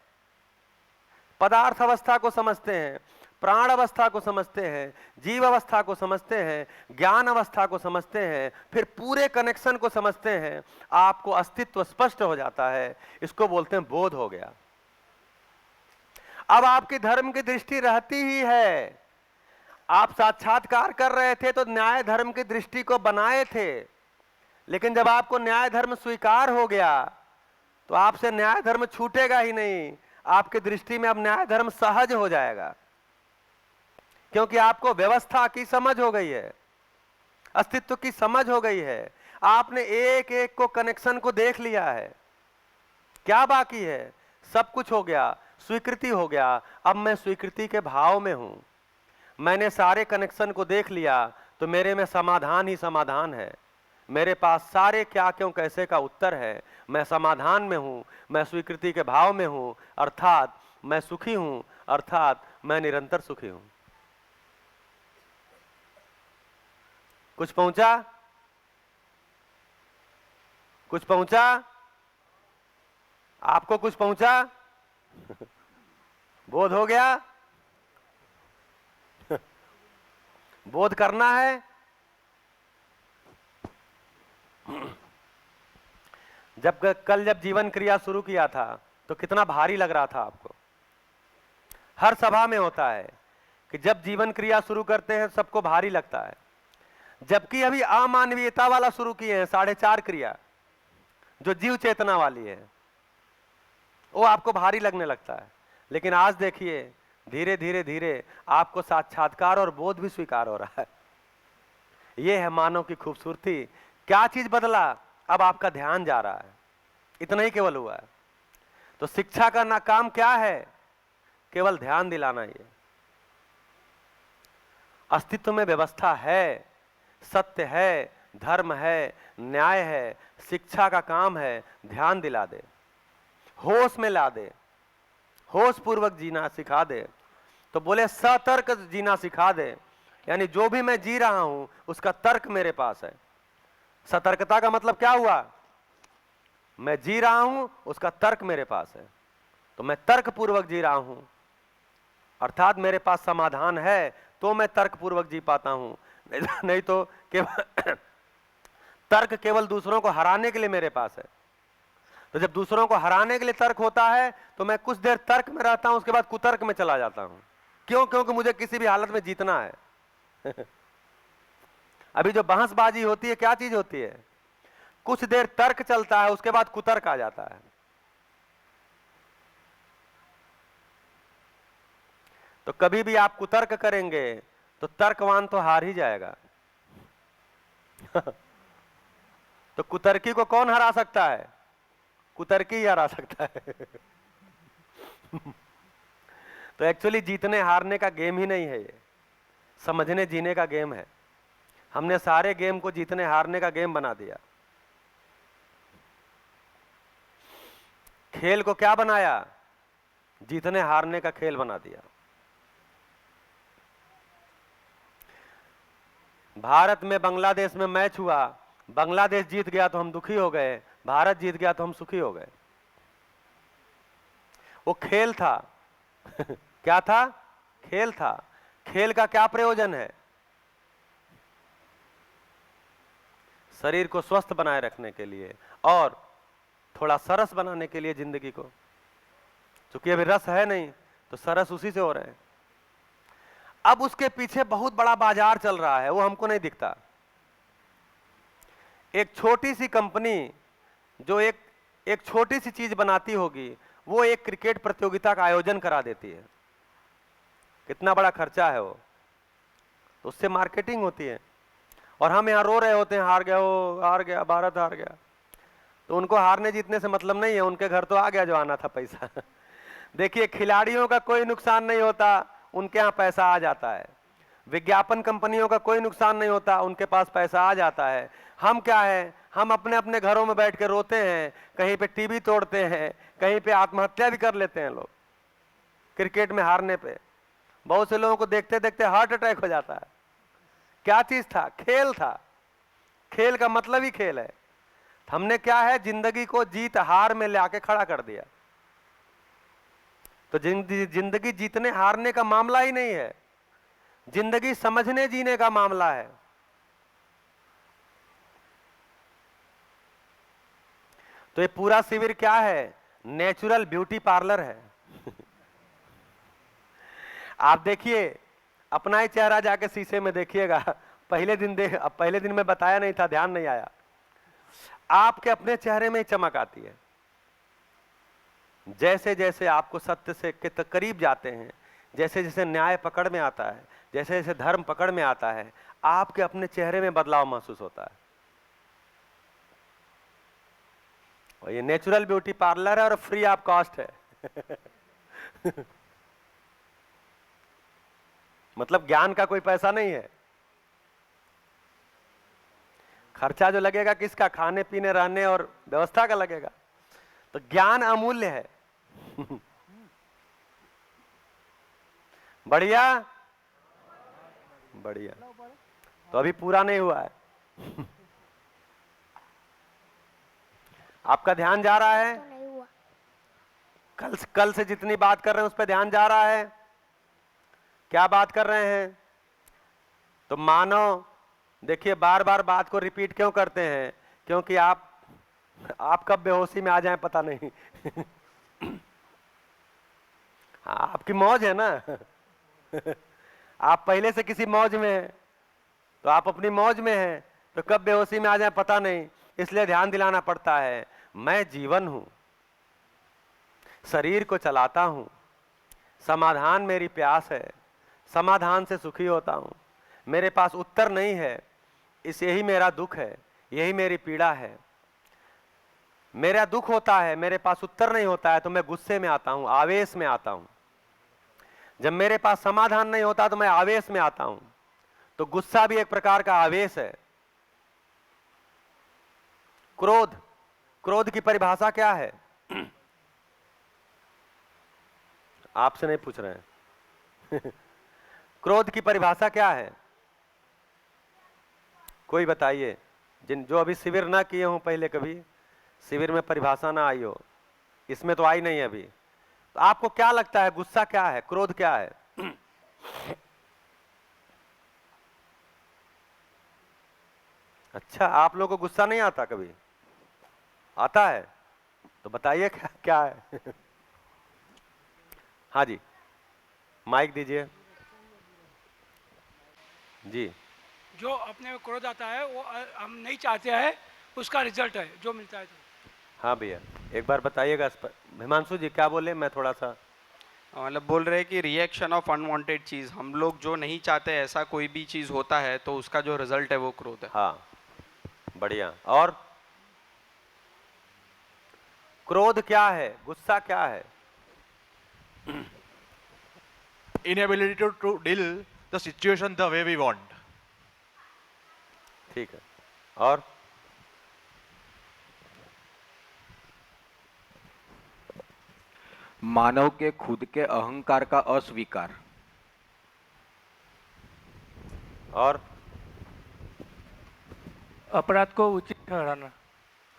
S1: पदार्थ अवस्था को समझते हैं, प्राण अवस्था को समझते हैं, जीव अवस्था को समझते हैं, ज्ञान अवस्था को समझते हैं, फिर पूरे कनेक्शन को समझते हैं। आपको अस्तित्व स्पष्ट हो जाता है। इसको बोलते हैं बोध हो गया। अब आपकी धर्म की दृष्टि रहती ही है, आप साक्षात्कार कर रहे थे तो न्याय धर्म की दृष्टि को बनाए थे, लेकिन जब आपको न्याय धर्म स्वीकार हो गया तो आपसे न्याय धर्म छूटेगा ही नहीं। आपकी दृष्टि में अब न्याय धर्म सहज हो जाएगा, क्योंकि आपको व्यवस्था की समझ हो गई है, अस्तित्व की समझ हो गई है। आपने एक एक को कनेक्शन को देख लिया है। क्या बाकी है? सब कुछ हो गया, स्वीकृति हो गया। अब मैं स्वीकृति के भाव में हूं। मैंने सारे कनेक्शन को देख लिया तो मेरे में समाधान ही समाधान है। मेरे पास सारे क्या क्यों कैसे का उत्तर है। मैं समाधान में हूं, मैं स्वीकृति के भाव में हूं, अर्थात मैं सुखी हूं, अर्थात मैं निरंतर सुखी हूं। कुछ पहुंचा? कुछ पहुंचा? आपको कुछ पहुंचा? बोध हो गया? बोध करना है। जब जीवन क्रिया शुरू किया था तो कितना भारी लग रहा था आपको? हर सभा में होता है कि जब जीवन क्रिया शुरू करते हैं सबको भारी लगता है, जबकि अभी अमानवीयता वाला शुरू किए हैं 4.5 क्रिया, जो जीव चेतना वाली है, वो आपको भारी लगने लगता है। लेकिन आज देखिए, धीरे धीरे धीरे आपको साक्षात्कार और बोध भी स्वीकार हो रहा है। यह है मानव की खूबसूरती। क्या चीज बदला? अब आपका ध्यान जा रहा है, इतना ही केवल हुआ है। तो शिक्षा का ना काम क्या है? केवल ध्यान दिलाना ही है। अस्तित्व में व्यवस्था है, सत्य है, धर्म है, न्याय है। शिक्षा का काम है ध्यान दिला दे, होश में ला दे, होश पूर्वक जीना सिखा दे। तो बोले सतर्क जीना सिखा दे, यानी जो भी मैं जी रहा हूं उसका तर्क मेरे पास है। सतर्कता का मतलब क्या हुआ? मैं जी रहा हूं, उसका तर्क मेरे पास है, तो मैं तर्क पूर्वक जी रहा हूं, अर्थात मेरे पास समाधान है, तो मैं तर्क पूर्वक जी पाता हूं। नहीं तो केवल तर्क केवल दूसरों को हराने के लिए मेरे पास है। तो जब दूसरों को हराने के लिए तर्क होता है तो मैं कुछ देर तर्क में रहता हूं, उसके बाद कुतर्क में चला जाता हूं। क्यों? क्योंकि मुझे किसी भी हालत में जीतना है। अभी जो बहसबाजी होती है, क्या चीज होती है? कुछ देर तर्क चलता है, उसके बाद कुतर्क आ जाता है। तो कभी भी आप कुतर्क करेंगे तो तर्कवान तो हार ही जाएगा। तो कुतर्की को कौन हरा सकता है? कुतर्की ही हरा सकता है। तो एक्चुअली जीतने हारने का गेम ही नहीं है, ये समझने जीने का गेम है। हमने सारे गेम को जीतने हारने का गेम बना दिया। खेल को क्या बनाया? जीतने हारने का खेल बना दिया। भारत में बांग्लादेश में मैच हुआ, बांग्लादेश जीत गया तो हम दुखी हो गए, भारत जीत गया तो हम सुखी हो गए। वो खेल था। क्या था? खेल था। खेल का क्या प्रयोजन है? शरीर को स्वस्थ बनाए रखने के लिए और थोड़ा सरस बनाने के लिए जिंदगी को। क्योंकि अभी रस है नहीं तो सरस उसी से हो रहे हैं। अब उसके पीछे बहुत बड़ा बाजार चल रहा है, वो हमको नहीं दिखता। एक छोटी सी कंपनी जो एक छोटी सी चीज बनाती होगी, वो एक क्रिकेट प्रतियोगिता का आयोजन करा देती है। कितना बड़ा खर्चा है वो, तो उससे मार्केटिंग होती है। और हम यहाँ रो रहे होते हैं, हार गया, वो हार गया, भारत हार गया। तो उनको हारने जीतने से मतलब नहीं है, उनके घर तो आ गया जो आना था पैसा। देखिए, खिलाड़ियों का कोई नुकसान नहीं होता, उनके यहाँ पैसा आ जाता है। विज्ञापन कंपनियों का कोई नुकसान नहीं होता, उनके पास पैसा आ जाता है। हम क्या है? हम अपने अपने घरों में बैठ के रोते हैं, कहीं पे टीवी तोड़ते हैं, कहीं पे आत्महत्या भी कर लेते हैं लोग क्रिकेट में हारने पे। बहुत से लोगों को देखते देखते हार्ट अटैक हो जाता है। क्या चीज था? खेल था। खेल का मतलब ही खेल है। हमने क्या है? जिंदगी को जीत हार में लाके खड़ा कर दिया। तो जिंदगी जीतने हारने का मामला ही नहीं है, जिंदगी समझने जीने का मामला है। तो ये पूरा शिविर क्या है? नेचुरल ब्यूटी पार्लर है। आप देखिए, अपना ही चेहरा जाके शीशे में देखिएगा। पहले दिन में बताया नहीं था, ध्यान नहीं आया। आपके अपने चेहरे में ही चमक आती है। जैसे जैसे आपको सत्य से के करीब जाते हैं, जैसे जैसे न्याय पकड़ में आता है, जैसे जैसे धर्म पकड़ में आता है, आपके अपने चेहरे में बदलाव महसूस होता है। और ये नेचुरल ब्यूटी पार्लर है और फ्री ऑफ कॉस्ट है। मतलब ज्ञान का कोई पैसा नहीं है। खर्चा जो लगेगा किसका? खाने पीने रहने और व्यवस्था का लगेगा। तो ज्ञान अमूल्य है। बढ़िया बढ़िया। तो अभी पूरा नहीं हुआ है। आपका ध्यान जा रहा है?
S2: नहीं हुआ।
S1: कल से जितनी बात कर रहे हैं उस पर ध्यान जा रहा है? क्या बात कर रहे हैं? तो मानो, देखिए बार बार बात को रिपीट क्यों करते हैं? क्योंकि आप कब बेहोशी में आ जाएं पता नहीं। हाँ, आपकी मौज है ना। आप पहले से किसी मौज में हैं, तो आप अपनी मौज में हैं, तो कब बेहोशी में आ जाए पता नहीं। इसलिए ध्यान दिलाना पड़ता है। मैं जीवन हूं, शरीर को चलाता हूं, समाधान मेरी प्यास है, समाधान से सुखी होता हूं। मेरे पास उत्तर नहीं है, यही मेरा दुख है, यही मेरी पीड़ा है। मेरा दुख होता है, मेरे पास उत्तर नहीं होता है तो मैं गुस्से में आता हूं, आवेश में आता हूं। जब मेरे पास समाधान नहीं होता तो मैं आवेश में आता हूं। तो गुस्सा भी एक प्रकार का आवेश है। क्रोध की परिभाषा क्या है? आपसे नहीं पूछ रहे हैं। क्रोध की परिभाषा क्या है? कोई बताइए। जो अभी शिविर ना किए हों, पहले कभी शिविर में परिभाषा ना आई हो, इसमें तो आई नहीं है अभी, तो आपको क्या लगता है गुस्सा क्या है, क्रोध क्या है? अच्छा, आप लोगों को गुस्सा नहीं आता? कभी आता है तो बताइए क्या है? हाँ जी, माइक दीजिए जी।
S3: जो अपने में क्रोध आता है वो हम नहीं चाहते हैं, उसका रिजल्ट है जो मिलता है।
S1: हाँ भैया, एक बार बताइएगा। हिमांशु जी क्या बोले? मैं थोड़ा सा
S4: मतलब बोल रहे हैं कि रिएक्शन ऑफ अनवांटेड चीज, हम लोग जो नहीं चाहते ऐसा कोई भी चीज होता है तो उसका जो रिजल्ट है वो क्रोध है।
S1: हाँ, बढ़िया। और क्रोध क्या है, गुस्सा क्या है?
S5: Inability to deal the situation the way we want.
S1: ठीक है। और
S6: मानव के खुद के अहंकार का अस्वीकार।
S1: और
S3: अपराध को उचित ठहराना।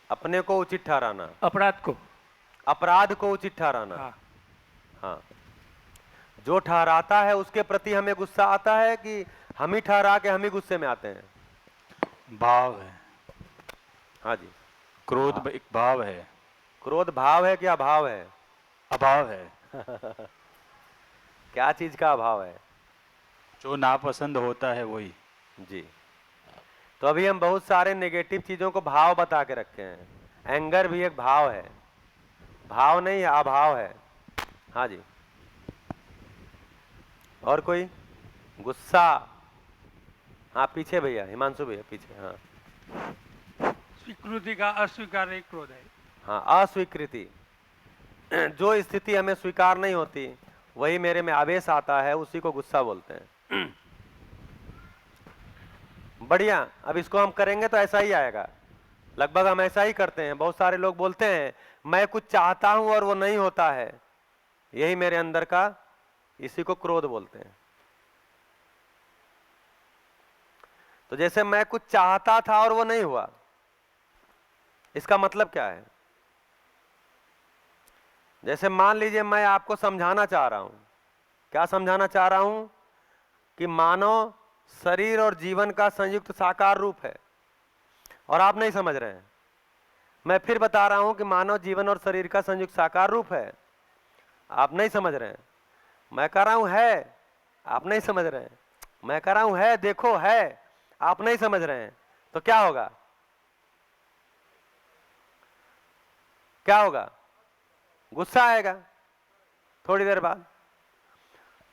S1: अपने को उचित ठहराना,
S3: अपराध को
S1: उचित ठहराना।
S3: हाँ।
S1: हाँ, जो ठहराता है उसके प्रति हमें गुस्सा आता है कि हम ही ठहरा के हम ही गुस्से में आते हैं?
S7: भाव है।
S1: हाँ जी।
S7: क्रोध एक भाव है।
S1: क्रोध भाव है कि अभाव है?
S7: अभाव है।
S1: क्या चीज का अभाव है?
S7: जो नापसंद होता है वही।
S1: जी। तो अभी हम बहुत सारे नेगेटिव चीजों को भाव बता के रखे हैं। एंगर भी एक भाव है, भाव नहीं है, अभाव है। हाँ जी। और कोई? गुस्सा। हाँ, पीछे भैया, हिमांशु भैया पीछे। हाँ,
S3: स्वीकृति का अस्वीकार एक क्रोध है।
S1: हाँ, अस्वीकृति। जो स्थिति हमें स्वीकार नहीं होती वही मेरे में आवेश आता है, उसी को गुस्सा बोलते हैं। बढ़िया। अब इसको हम करेंगे तो ऐसा ही आएगा। लगभग हम ऐसा ही करते हैं। बहुत सारे लोग बोलते हैं मैं कुछ चाहता हूं और वो नहीं होता है, यही मेरे अंदर का, इसी को क्रोध बोलते हैं। तो जैसे मैं कुछ चाहता था और वो नहीं हुआ, इसका मतलब क्या है? जैसे मान लीजिए मैं आपको समझाना चाह रहा हूं। क्या समझाना चाह रहा हूं? कि मानव शरीर और जीवन का संयुक्त साकार रूप है, और आप नहीं समझ रहे हैं। मैं फिर बता रहा हूं कि मानव जीवन और शरीर का संयुक्त साकार रूप है, आप नहीं समझ रहे हैं। मैं कह रहा हूं है, आप नहीं समझ रहे हैं। मैं कह रहा हूं है, देखो है, आप नहीं समझ रहे हैं, तो क्या होगा? क्या होगा? गुस्सा आएगा थोड़ी देर बाद।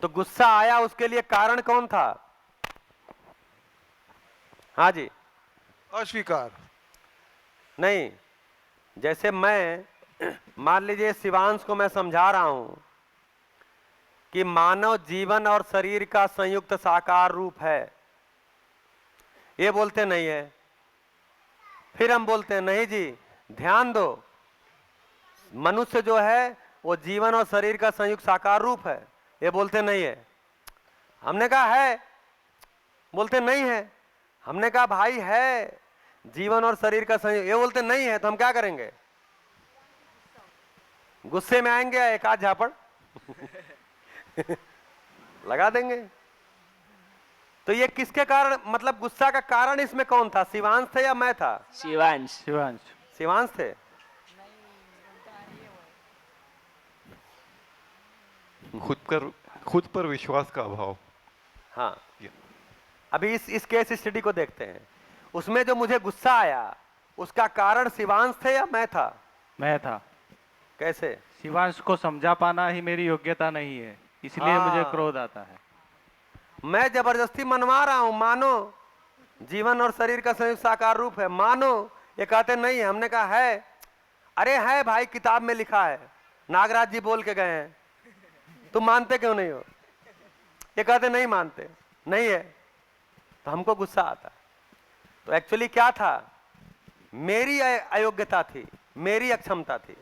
S1: तो गुस्सा आया, उसके लिए कारण कौन था? हाँ जी।
S2: अस्वीकार।
S1: नहीं, जैसे मैं मान लीजिए शिवांश को मैं समझा रहा हूं कि मानव जीवन और शरीर का संयुक्त साकार रूप है, ये बोलते नहीं है। फिर हम बोलते हैं नहीं जी, ध्यान दो, मनुष्य जो है वो जीवन और शरीर का संयुक्त साकार रूप है, ये बोलते नहीं है। हमने कहा है, बोलते नहीं है। हमने कहा भाई है जीवन और शरीर का संयोग, ये बोलते नहीं है। तो हम क्या करेंगे? गुस्से में आएंगे, एक आध झापड़ लगा देंगे। तो ये किसके कारण, मतलब गुस्सा का कारण इसमें कौन था? शिवांश थे या मैं था?
S8: शिवांश।
S7: शिवांश।
S1: शिवांश थे।
S9: खुद पर विश्वास का अभाव।
S1: हाँ, अभी इस केस स्टडी को देखते हैं। उसमें जो मुझे गुस्सा आया उसका कारण शिवांश थे या मैं था?
S10: मैं था।
S1: कैसे?
S10: शिवांश को समझा पाना ही मेरी योग्यता नहीं है, इसलिए
S1: हाँ।
S10: मुझे क्रोध आता है।
S1: मैं जबरदस्ती मनवा रहा हूं, मानो जीवन और शरीर का संयुक्त साकार रूप है, मानो। ये कहते नहीं है। हमने कहा है, अरे है भाई, किताब में लिखा है, नागराज जी बोल के गए हैं, तुम मानते क्यों नहीं हो? ये कहते नहीं मानते, नहीं है। तो हमको गुस्सा आता। तो एक्चुअली क्या था? मेरी अयोग्यता थी, मेरी अक्षमता थी।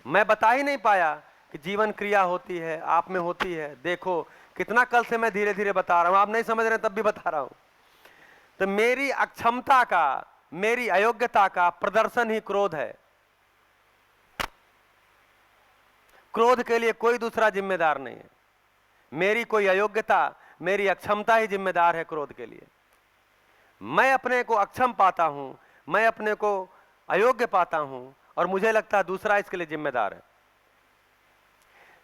S1: मैं बता ही नहीं पाया कि जीवन क्रिया होती है, आप में होती है। देखो कितना कल से मैं धीरे धीरे बता रहा हूं, आप नहीं समझ रहे तब भी बता रहा हूं। तो मेरी अक्षमता का, मेरी अयोग्यता का प्रदर्शन ही क्रोध है। क्रोध के लिए कोई दूसरा जिम्मेदार नहीं है। मेरी कोई अयोग्यता, मेरी अक्षमता ही जिम्मेदार है क्रोध के लिए। मैं अपने को अक्षम पाता हूं, मैं अपने को अयोग्य पाता हूं, और मुझे लगता है दूसरा इसके लिए जिम्मेदार है।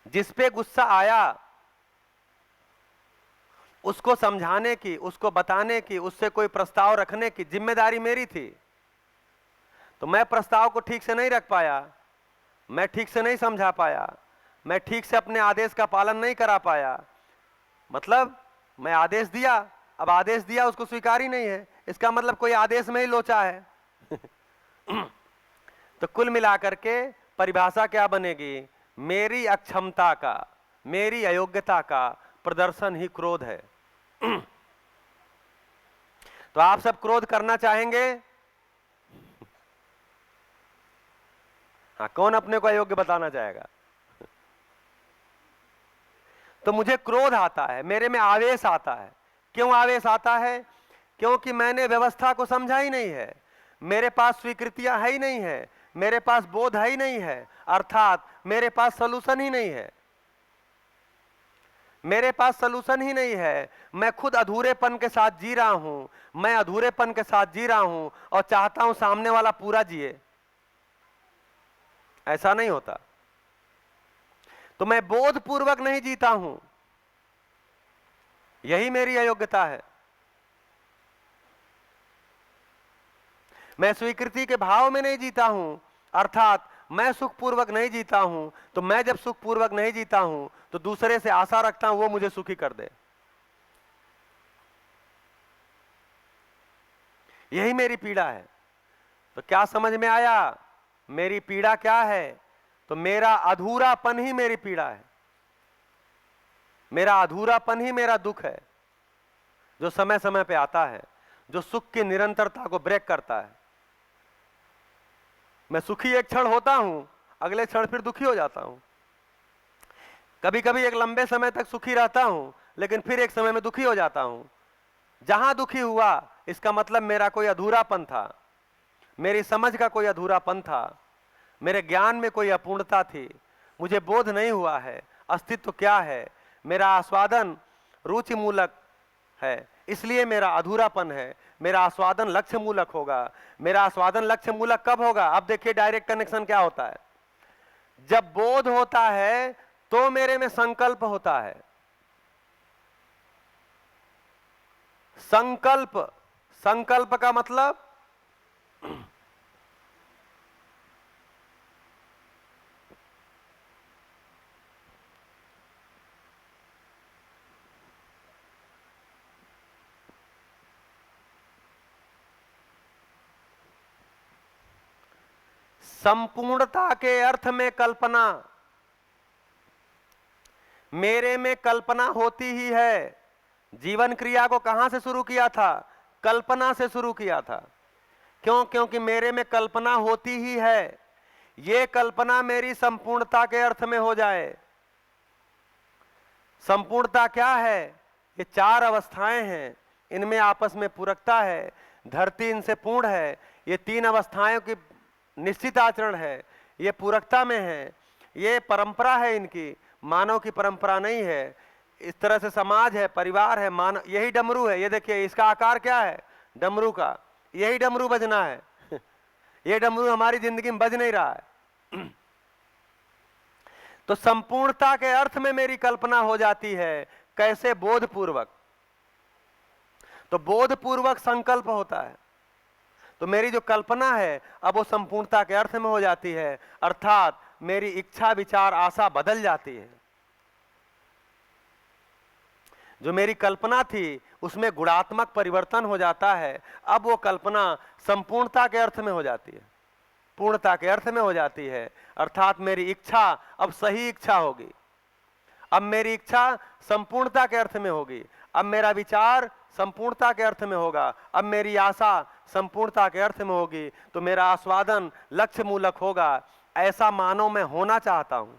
S1: जिस पे गुस्सा आया उसको समझाने की, उसको बताने की, उससे कोई प्रस्ताव रखने की जिम्मेदारी मेरी थी। तो मैं प्रस्ताव को ठीक से नहीं रख पाया, मैं ठीक से नहीं समझा पाया, मैं ठीक से अपने आदेश का पालन नहीं करा पाया। मतलब मैं आदेश दिया, अब आदेश दिया उसको स्वीकार ही नहीं है, इसका मतलब कोई आदेश में ही लोचा है। तो कुल मिलाकर के परिभाषा क्या बनेगी? मेरी अक्षमता का, मेरी अयोग्यता का प्रदर्शन ही क्रोध है। तो आप सब क्रोध करना चाहेंगे? हाँ, कौन अपने को अयोग्य बताना चाहेगा? तो मुझे क्रोध आता है, मेरे में आवेश आता है। क्यों आवेश आता है? क्योंकि मैंने व्यवस्था को समझा ही नहीं है, मेरे पास स्वीकृतियां है ही नहीं है, मेरे पास बोध है ही नहीं है, अर्थात मेरे पास सलूशन ही नहीं है। मेरे पास सलूशन ही नहीं है। मैं खुद अधूरेपन के साथ जी रहा हूं, मैं अधूरेपन के साथ जी रहा हूं और चाहता हूं सामने वाला पूरा जिए। ऐसा नहीं होता। तो मैं बोधपूर्वक नहीं जीता हूं, यही मेरी अयोग्यता है। मैं स्वीकृति के भाव में नहीं जीता हूं, अर्थात मैं सुखपूर्वक नहीं जीता हूं। तो मैं जब सुखपूर्वक नहीं जीता हूं तो दूसरे से आशा रखता हूं वो मुझे सुखी कर दे। यही मेरी पीड़ा है। तो क्या समझ में आया मेरी पीड़ा क्या है? तो मेरा अधूरापन ही मेरी पीड़ा है, मेरा अधूरापन ही मेरा दुख है, जो समय समय पे आता है, जो सुख की निरंतरता को ब्रेक करता है। मैं सुखी एक क्षण होता हूं, अगले क्षण फिर दुखी हो जाता हूं। कभी कभी एक लंबे समय तक सुखी रहता हूं, लेकिन फिर एक समय में दुखी हो जाता हूं। जहां दुखी हुआ इसका मतलब मेरा कोई अधूरापन था, मेरी समझ का कोई अधूरापन था, मेरे ज्ञान में कोई अपूर्णता थी, मुझे बोध नहीं हुआ है अस्तित्व क्या है, मेरा आस्वादन रुचि मूलक है, इसलिए मेरा अधूरापन है। मेरा आस्वादन लक्ष्य मूलक होगा। मेरा आस्वादन लक्ष्य मूलक कब होगा? अब देखिए डायरेक्ट कनेक्शन क्या होता है। जब बोध होता है तो मेरे में संकल्प होता है। संकल्प, संकल्प का मतलब संपूर्णता के अर्थ में कल्पना। मेरे में कल्पना होती ही है। जीवन क्रिया को कहां से शुरू किया था? कल्पना से शुरू किया था। क्यों? क्योंकि मेरे में कल्पना होती ही है। ये कल्पना मेरी संपूर्णता के अर्थ में हो जाए। संपूर्णता क्या है? ये चार अवस्थाएं हैं, इनमें आपस में पूरकता है। धरती इनसे पूर्ण है। ये तीन अवस्थाएं की निश्चित आचरण है, ये पूरकता में है। ये परंपरा है इनकी, मानव की परंपरा नहीं है। इस तरह से समाज है, परिवार है, मानव। यही डमरू है। ये देखिए इसका आकार क्या है डमरू का, यही डमरू बजना है। ये डमरू हमारी जिंदगी में बज नहीं रहा है। तो संपूर्णता के अर्थ में मेरी कल्पना हो जाती है। कैसे? बोधपूर्वक। तो बोधपूर्वक संकल्प होता है। तो मेरी जो कल्पना है अब वो संपूर्णता के अर्थ में हो जाती है, अर्थात मेरी इच्छा, विचार, आशा बदल जाती है। जो मेरी कल्पना थी उसमें गुणात्मक परिवर्तन हो जाता है। अब वो कल्पना संपूर्णता के अर्थ में हो जाती है, पूर्णता के अर्थ में हो जाती है, अर्थात मेरी इच्छा अब सही इच्छा होगी। अब मेरी इच्छा संपूर्णता के अर्थ में होगी। अब मेरा विचार संपूर्णता के अर्थ में होगा। अब मेरी आशा संपूर्णता के अर्थ में होगी। तो मेरा आस्वादन लक्ष्य मूलक होगा। ऐसा मानव मैं होना चाहता हूं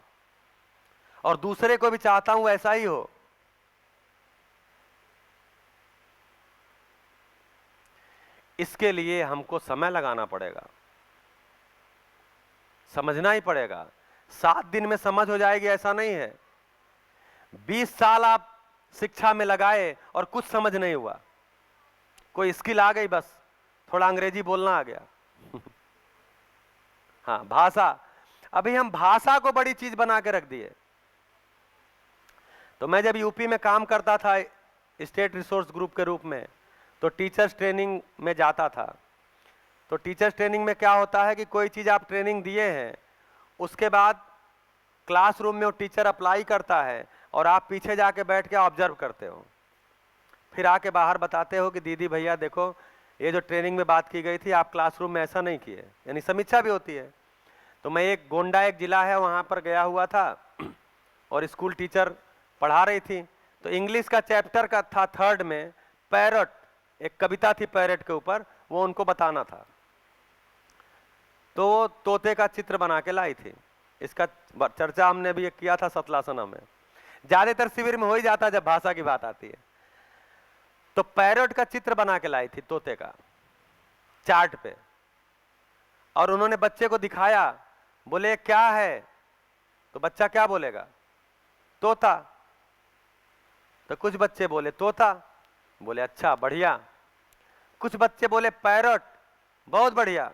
S1: और दूसरे को भी चाहता हूं ऐसा ही हो। इसके लिए हमको समय लगाना पड़ेगा, समझना ही पड़ेगा। 7 दिन में समझ हो जाएगी ऐसा नहीं है। 20 साल आप शिक्षा में लगाए और कुछ समझ नहीं हुआ। कोई स्किल आ गई, बस थोड़ा अंग्रेजी बोलना आ गया। हाँ, भाषा। अभी हम भाषा को बड़ी चीज बना के रख दिए। तो मैं जब यूपी में काम करता था स्टेट रिसोर्स ग्रुप के रूप में, तो टीचर्स ट्रेनिंग में जाता था। तो टीचर्स ट्रेनिंग में क्या होता है कि कोई चीज़ आप ट्रेनिंग दिए हैं, उसके बाद क्लासरूम में वो टीचर अप्लाई करता है और आप पीछे जाके बैठ के ऑब्जर्व करते हो। फिर आके बाहर बताते हो कि दीदी भैया देखो ये जो ट्रेनिंग में बात की गई थी आप क्लासरूम में ऐसा नहीं किए, यानी समीक्षा भी होती है। तो मैं एक गोंडा एक जिला है वहाँ पर गया हुआ था और स्कूल टीचर पढ़ा रही थी। तो इंग्लिश का चैप्टर का था 3rd में पैरट, एक कविता थी पैरट के ऊपर, वो उनको बताना था। तो वो तोते का चित्र बना के लाई थी। इसका चर्चा हमने भी किया था सतलासना में। ज्यादातर शिविर में हो ही जाता जब भाषा की बात आती है। तो पैरट का चित्र बना के लाई थी तोते का चार्ट पे, और उन्होंने बच्चे को दिखाया। बोले क्या है? तो बच्चा क्या बोलेगा? तोता। तो कुछ बच्चे बोले तोता, बोले अच्छा बढ़िया। कुछ बच्चे बोले पैरट, बहुत बढ़िया।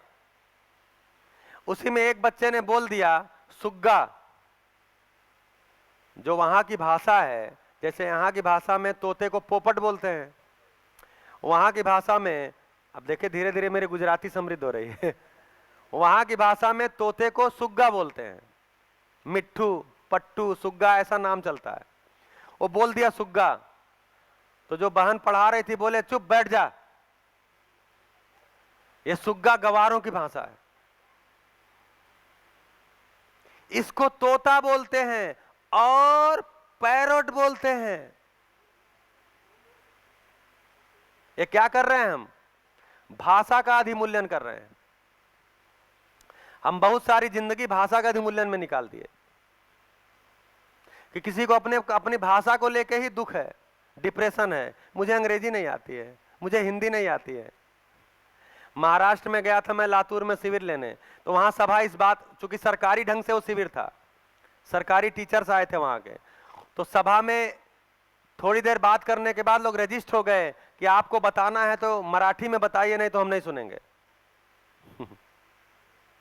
S1: उसी में एक बच्चे ने बोल दिया सुग्गा। जो वहां की भाषा है, जैसे यहाँ की भाषा में तोते को पोपट बोलते हैं, वहां की भाषा में, अब देखिए धीरे धीरे मेरी गुजराती समृद्ध हो रही है। वहां की भाषा में तोते को सुग्गा बोलते हैं। मिट्ठू, पट्टू, सुग्गा ऐसा नाम चलता है। वो बोल दिया सुग्गा। तो जो बहन पढ़ा रही थी बोले चुप बैठ जा, ये सुग्गा गवारों की भाषा है, इसको तोता बोलते हैं और पैरट बोलते हैं। ये क्या कर रहे हैं? हम भाषा का अधिमूल्यन कर रहे हैं। हम बहुत सारी जिंदगी भाषा का अधिमूल्यन में निकाल दिए कि किसी को अपनी भाषा को लेके ही दुख है, डिप्रेशन है। मुझे अंग्रेजी नहीं आती है, मुझे हिंदी नहीं आती है। महाराष्ट्र में गया था मैं लातूर में शिविर लेने, तो वहां सभा इस बात, चूंकि सरकारी ढंग से वो शिविर था, सरकारी टीचर्स आए थे वहां के, तो सभा में थोड़ी देर बात करने के बाद लोग रजिस्ट हो गए कि आपको बताना है तो मराठी में बताइए, नहीं तो हम नहीं सुनेंगे।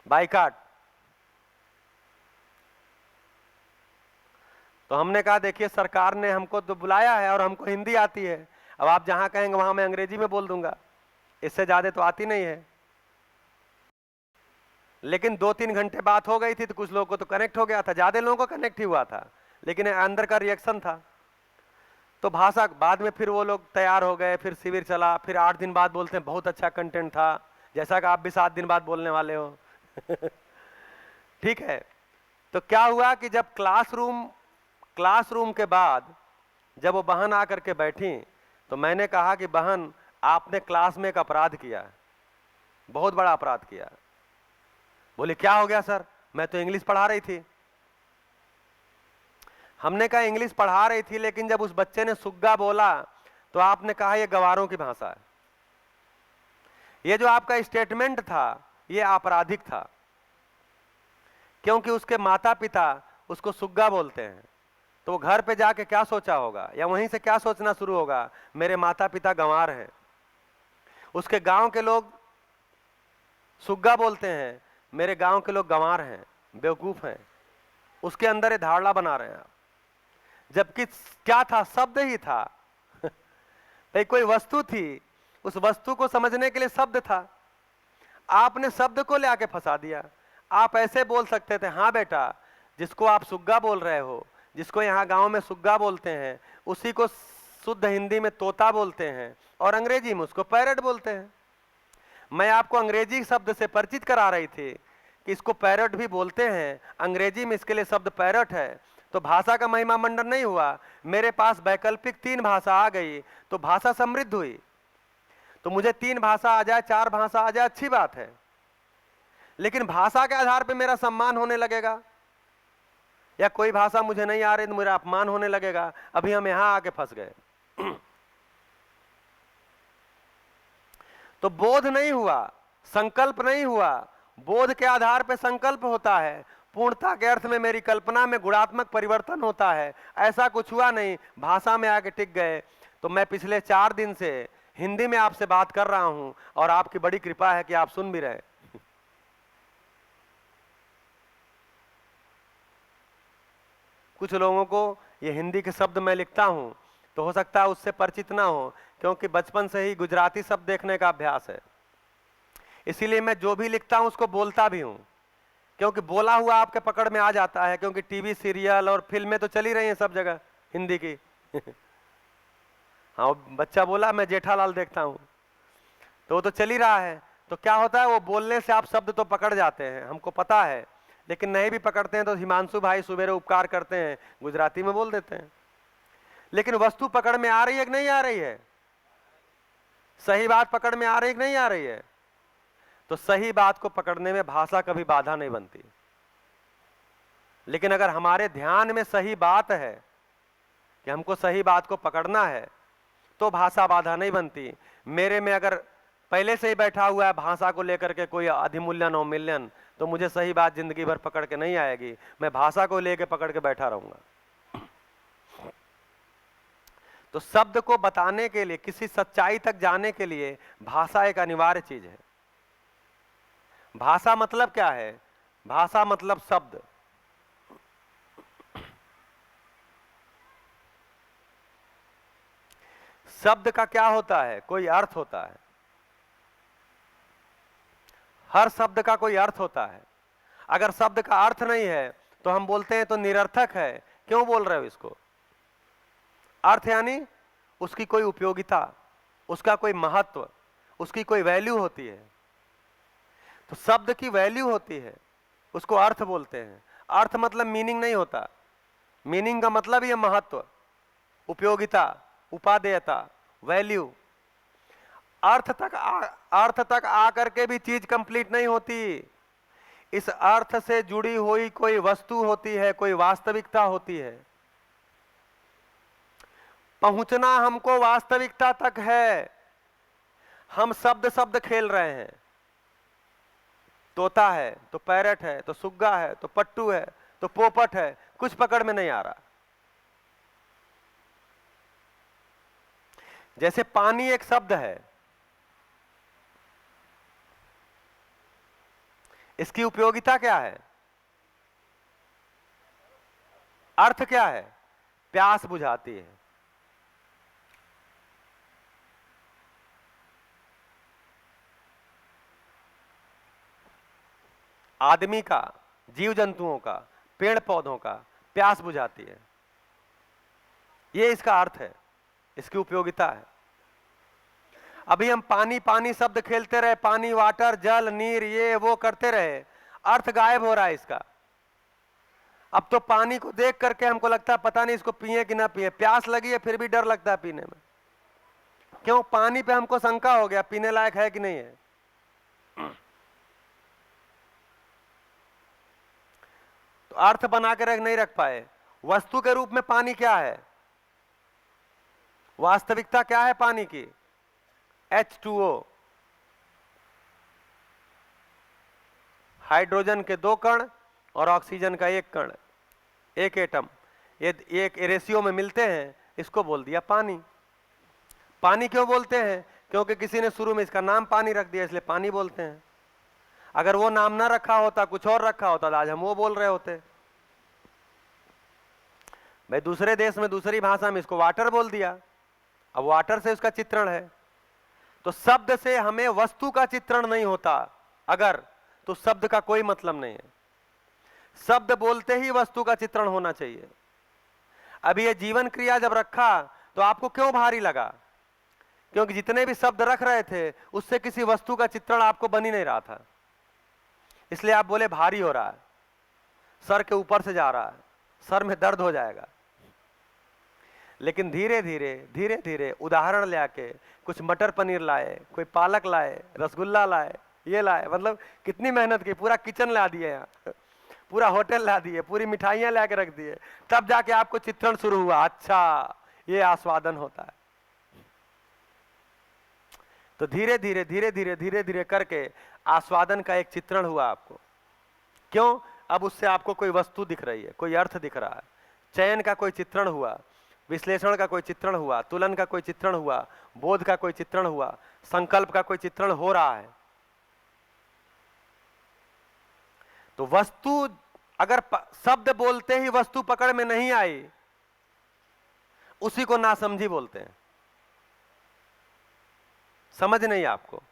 S1: बाइकाट। तो हमने कहा देखिए सरकार ने हमको तो बुलाया है और हमको हिंदी आती है, अब आप जहां कहेंगे वहां मैं अंग्रेजी में बोल दूंगा, इससे ज्यादा तो आती नहीं है। लेकिन 2-3 घंटे बात हो गई थी तो कुछ लोगों को तो कनेक्ट हो गया था, ज्यादा लोगों को कनेक्ट ही हुआ था, लेकिन अंदर का रिएक्शन था। तो भाषा बाद में फिर वो लोग तैयार हो गए, फिर शिविर चला, फिर 8 दिन बाद बोलते हैं बहुत अच्छा कंटेंट था, जैसा कि आप भी 7 दिन बाद बोलने वाले हो। ठीक है, तो क्या हुआ कि जब क्लासरूम के बाद जब वो बहन आकर के बैठी तो मैंने कहा कि बहन आपने क्लास में एक अपराध किया, बहुत बड़ा अपराध किया। बोले क्या हो गया सर, मैं तो इंग्लिश पढ़ा रही थी। हमने कहा इंग्लिश पढ़ा रही थी, लेकिन जब उस बच्चे ने सुग्गा बोला तो आपने कहा ये गवारों की भाषा है। ये जो आपका स्टेटमेंट था ये आपराधिक था, क्योंकि उसके माता पिता उसको सुग्गा बोलते हैं। तो वो घर पे जाके क्या सोचा होगा, या वहीं से क्या सोचना शुरू होगा, मेरे माता पिता गंवार हैं, उसके गांव के लोग सुग्गा बोलते हैं, मेरे गांव के लोग गंवार हैं, बेवकूफ हैं। उसके अंदर ये धारणा बना रहे हैं आप, जबकि क्या था, शब्द ही था। कोई वस्तु थी, उस वस्तु को समझने के लिए शब्द था, आपने शब्द को ले आके फंसा दिया। आप ऐसे बोल सकते थे, हाँ बेटा जिसको आप सुग्गा बोल रहे हो, जिसको यहाँ गांव में सुग्गा बोलते हैं, उसी को शुद्ध हिंदी में तोता बोलते हैं और अंग्रेजी में उसको पैरट बोलते हैं। मैं आपको अंग्रेजी शब्द से परिचित करा रही थी कि इसको पैरट भी बोलते हैं, अंग्रेजी में इसके लिए शब्द पैरट है। तो भाषा का महिमा मंडन नहीं हुआ, मेरे पास वैकल्पिक 3 भाषा आ गई तो भाषा समृद्ध हुई। तो मुझे 3 भाषा आ जाए, 4 भाषा आ जाए, अच्छी बात है, लेकिन भाषा के आधार पे मेरा सम्मान होने लगेगा, या कोई भाषा मुझे नहीं आ रही तो मेरा अपमान होने लगेगा। अभी हम यहां आके फंस गए। तो बोध नहीं हुआ, संकल्प नहीं हुआ। बोध के आधार पे संकल्प होता है, पूर्णता के अर्थ में मेरी कल्पना में गुणात्मक परिवर्तन होता है। ऐसा कुछ हुआ नहीं, भाषा में आके टिक गए। तो मैं पिछले 4 दिन से हिंदी में आपसे बात कर रहा हूं और आपकी बड़ी कृपा है कि आप सुन भी रहे। कुछ लोगों को ये हिंदी के शब्द मैं लिखता हूं तो हो सकता है उससे परिचित ना हो, क्योंकि बचपन से ही गुजराती शब्द देखने का अभ्यास है। इसीलिए मैं जो भी लिखता हूं उसको बोलता भी हूं, क्योंकि बोला हुआ आपके पकड़ में आ जाता है, क्योंकि टीवी सीरियल और फिल्में तो चली रही हैं सब जगह हिंदी की। हाँ, बच्चा बोला मैं जेठालाल देखता हूं, तो वो तो चल ही रहा है। तो क्या होता है, वो बोलने से आप शब्द तो पकड़ जाते हैं, हमको पता है, लेकिन नहीं भी पकड़ते हैं तो हिमांशु भाई सुबेरे उपकार करते हैं, गुजराती में बोल देते हैं। लेकिन वस्तु पकड़ में आ रही है कि नहीं आ रही है, सही बात पकड़ में आ रही है कि नहीं आ रही है। तो सही बात को पकड़ने में भाषा कभी बाधा नहीं बनती, लेकिन अगर हमारे ध्यान में सही बात है कि हमको सही बात को पकड़ना है तो भाषा बाधा नहीं बनती। मेरे में अगर पहले से ही बैठा हुआ है भाषा को लेकर के कोई अधिमूल्यन अवमूल्यन, तो मुझे सही बात जिंदगी भर पकड़ के नहीं आएगी, मैं भाषा को लेकर पकड़ के बैठा रहूंगा। तो शब्द को बताने के लिए, किसी सच्चाई तक जाने के लिए भाषा एक अनिवार्य चीज है। भाषा मतलब क्या है, भाषा मतलब शब्द। शब्द का क्या होता है, कोई अर्थ होता है, हर शब्द का कोई अर्थ होता है। अगर शब्द का अर्थ नहीं है तो हम बोलते हैं तो निरर्थक है, क्यों बोल रहे हो इसको। अर्थ यानी उसकी कोई उपयोगिता, उसका कोई महत्व, उसकी कोई वैल्यू होती है। तो शब्द की वैल्यू होती है, उसको अर्थ बोलते हैं। अर्थ मतलब मीनिंग नहीं होता, मीनिंग का मतलब ही है महत्व, उपयोगिता, उपादेयता, वैल्यू। अर्थ तक आकर के भी चीज कंप्लीट नहीं होती। इस अर्थ से जुड़ी हुई कोई वस्तु होती है, कोई वास्तविकता होती है। पहुंचना हमको वास्तविकता तक है। हम शब्द खेल रहे हैं, तोता है तो पैरट है, तो सुग्गा है, तो पट्टू है, तो पोपट है, कुछ पकड़ में नहीं आ रहा। जैसे पानी एक शब्द है, इसकी उपयोगिता क्या है, अर्थ क्या है, प्यास बुझाती है। आदमी का, जीव जंतुओं का, पेड़ पौधों का प्यास बुझाती है। ये इसका अर्थ है, इसकी उपयोगिता है। अभी हम पानी पानी शब्द खेलते रहे, पानी, वाटर, जल, नीर, ये वो करते रहे, अर्थ गायब हो रहा है इसका। अब तो पानी को देख करके हमको लगता है पता नहीं इसको पिए कि ना पिए, प्यास लगी है फिर भी डर लगता है पीने में। क्यों? पानी पे हमको शंका हो गया पीने लायक है कि नहीं है। तो अर्थ बना के नहीं रख पाए। वस्तु के रूप में पानी क्या है? वास्तविकता क्या है पानी की? H2O, हाइड्रोजन के 2 कण और ऑक्सीजन का 1 कण, 1 एटम, ये एक रेशियो में मिलते हैं, इसको बोल दिया पानी। पानी क्यों बोलते हैं? क्योंकि किसी ने शुरू में इसका नाम पानी रख दिया, इसलिए पानी बोलते हैं। अगर वो नाम ना रखा होता, कुछ और रखा होता, तो आज हम वो बोल रहे होते। भाई दूसरे देश में दूसरी भाषा में इसको वाटर बोल दिया, अब वाटर से उसका चित्रण है। तो शब्द से हमें वस्तु का चित्रण नहीं होता अगर, तो शब्द का कोई मतलब नहीं है। शब्द बोलते ही वस्तु का चित्रण होना चाहिए। अभी ये जीवन क्रिया जब रखा तो आपको क्यों भारी लगा? क्योंकि जितने भी शब्द रख रहे थे उससे किसी वस्तु का चित्रण आपको बन ही नहीं रहा था, इसलिए आप बोले भारी हो रहा है, सर के ऊपर से जा रहा है, सर में दर्द हो जाएगा। लेकिन धीरे धीरे धीरे धीरे उदाहरण ले आके कुछ मटर पनीर लाए, कोई पालक लाए, रसगुल्ला लाए, ये लाए, मतलब कितनी मेहनत की, पूरा किचन ला दिए, यहाँ पूरा होटल ला दिए, पूरी मिठाइयाँ ला के रख दिए, तब जाके आपको चित्रण शुरू हुआ, अच्छा ये आस्वादन होता है। तो धीरे धीरे धीरे धीरे धीरे धीरे करके आस्वादन का एक चित्रण हुआ आपको। क्यों? अब उससे आपको कोई वस्तु दिख रही है, कोई अर्थ दिख रहा है, चयन का कोई चित्रण हुआ, विश्लेषण का कोई चित्रण हुआ, तुलन का कोई चित्रण हुआ, बोध का कोई चित्रण हुआ, संकल्प का कोई चित्रण हो रहा है। तो वस्तु अगर शब्द बोलते ही वस्तु पकड़ में नहीं आई, उसी को नासमझी बोलते हैं। समझ नहीं आपको,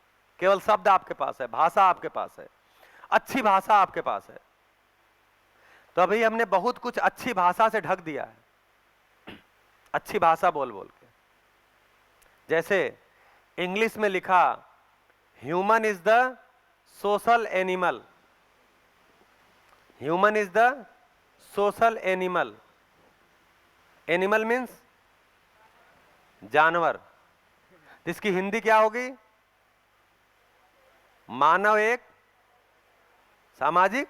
S1: केवल शब्द आपके पास है, भाषा आपके पास है, अच्छी भाषा आपके पास है। तो अभी हमने बहुत कुछ अच्छी भाषा से ढक दिया है, अच्छी भाषा बोल बोल के। जैसे इंग्लिश में लिखा, human is the social animal, human is the social animal. Animal means जानवर। इसकी हिंदी क्या होगी? मानव एक सामाजिक,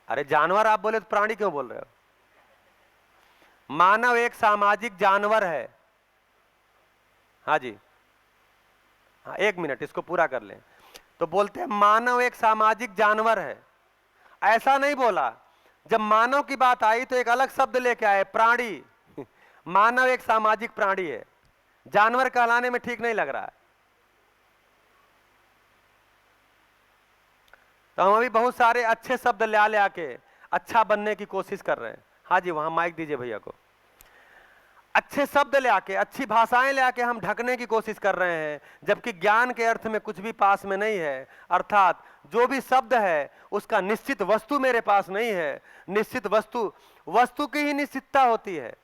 S1: अरे जानवर आप बोले तो प्राणी क्यों बोल रहे हो? मानव एक सामाजिक जानवर है। हाँ जी, हाँ 1 मिनट इसको पूरा कर लें। तो बोलते हैं मानव एक सामाजिक जानवर है। ऐसा नहीं बोला, जब मानव की बात आई तो एक अलग शब्द लेके आए, प्राणी। मानव एक सामाजिक प्राणी है, जानवर कहलाने में ठीक नहीं लग रहा है। तो हम अभी बहुत सारे अच्छे शब्द ले आके अच्छा बनने की कोशिश कर रहे हैं। हाँ जी, वहां माइक दीजिए भैया को। अच्छे शब्द ले आके, अच्छी भाषाएं ले आके हम ढकने की कोशिश कर रहे हैं, जबकि ज्ञान के अर्थ में कुछ भी पास में नहीं है। अर्थात जो भी शब्द है उसका निश्चित वस्तु मेरे पास नहीं है। निश्चित वस्तु, वस्तु की ही निश्चितता होती है।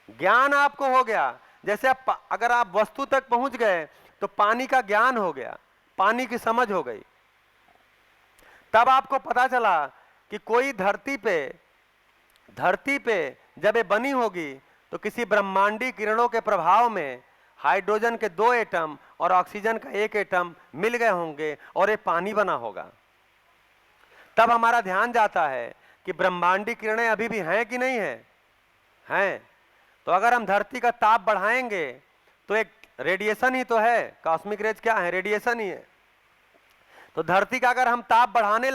S1: ज्ञान आपको हो गया, जैसे अगर आप वस्तु तक पहुंच गए तो पानी का ज्ञान हो गया, पानी की समझ हो गई। तब आपको पता चला कि कोई धरती पे जब ये बनी होगी तो किसी ब्रह्मांडी किरणों के प्रभाव में हाइड्रोजन के 2 एटम और ऑक्सीजन का 1 एटम मिल गए होंगे और ये पानी बना होगा। तब हमारा ध्यान जाता है कि ब्रह्मांडी किरणें अभी भी हैं कि नहीं है? हैं। तो अगर हम धरती का ताप बढ़ाएंगे तो एक रेडिएशन ही तो है। कॉस्मिक रेज क्या है? रेडिएशन ही है। तो धरती का अगर हम ताप बढ़ाने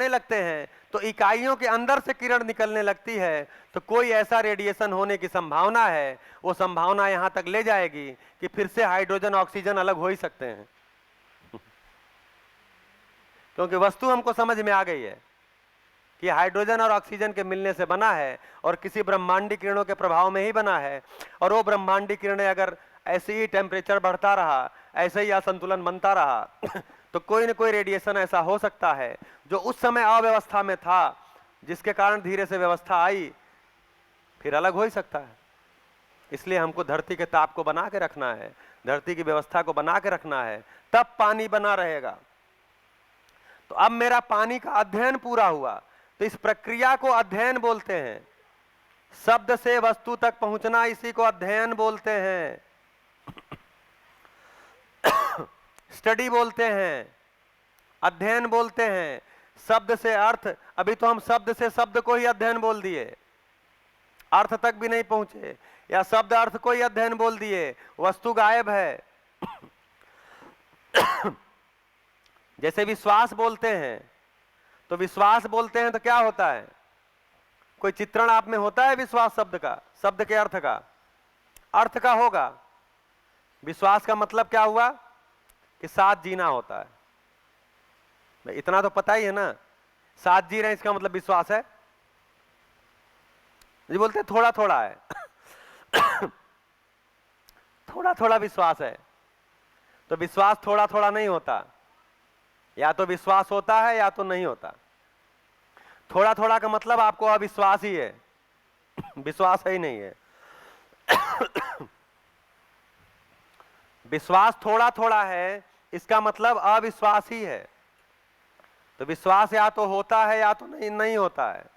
S1: लगते हैं तो इकाइयों के अंदर से किरण निकलने लगती है, तो कोई ऐसा रेडिएशन होने की संभावना है। वो संभावना यहां तक ले जाएगी कि फिर से हाइड्रोजन ऑक्सीजन अलग हो ही सकते हैं। क्योंकि वस्तु हमको समझ में आ गई है कि हाइड्रोजन और ऑक्सीजन के मिलने से बना है और किसी ब्रह्मांडी किरणों के प्रभाव में ही बना है। और वो ब्रह्मांडी किरणें अगर ऐसे ही टेम्परेचर बढ़ता रहा, ऐसे ही असंतुलन बनता रहा तो कोई न कोई रेडिएशन ऐसा हो सकता है जो उस समय अव्यवस्था में था, जिसके कारण धीरे से व्यवस्था आई, फिर अलग हो ही सकता है। इसलिए हमको धरती के ताप को बना के रखना है, धरती की व्यवस्था को बना के रखना है, तब पानी बना रहेगा। तो अब मेरा पानी का अध्ययन पूरा हुआ, तो इस प्रक्रिया को अध्ययन बोलते हैं। शब्द से वस्तु तक पहुंचना, इसी को अध्ययन बोलते हैं, स्टडी बोलते हैं, अध्ययन बोलते हैं। शब्द से अर्थ, अभी तो हम शब्द से शब्द को ही अध्ययन बोल दिए, अर्थ तक भी नहीं पहुंचे, या शब्द अर्थ को ही अध्ययन बोल दिए, वस्तु गायब है। जैसे विश्वास बोलते हैं, तो विश्वास बोलते हैं तो क्या होता है? कोई चित्रण आप में होता है विश्वास शब्द का, शब्द के अर्थ का? अर्थ का होगा। विश्वास का मतलब क्या हुआ? कि साथ जीना होता है। भाई इतना तो पता ही है ना, साथ जी रहे हैं इसका मतलब विश्वास है। जी बोलते हैं थोड़ा थोड़ा है थोड़ा थोड़ा विश्वास है, तो विश्वास थोड़ा थोड़ा नहीं होता, या तो विश्वास होता है या तो नहीं होता। थोड़ा थोड़ा का मतलब आपको अविश्वास ही है, विश्वास ही नहीं है। विश्वास थोड़ा थोड़ा है, इसका मतलब अविश्वास ही है। तो विश्वास या तो होता है या तो नहीं होता है।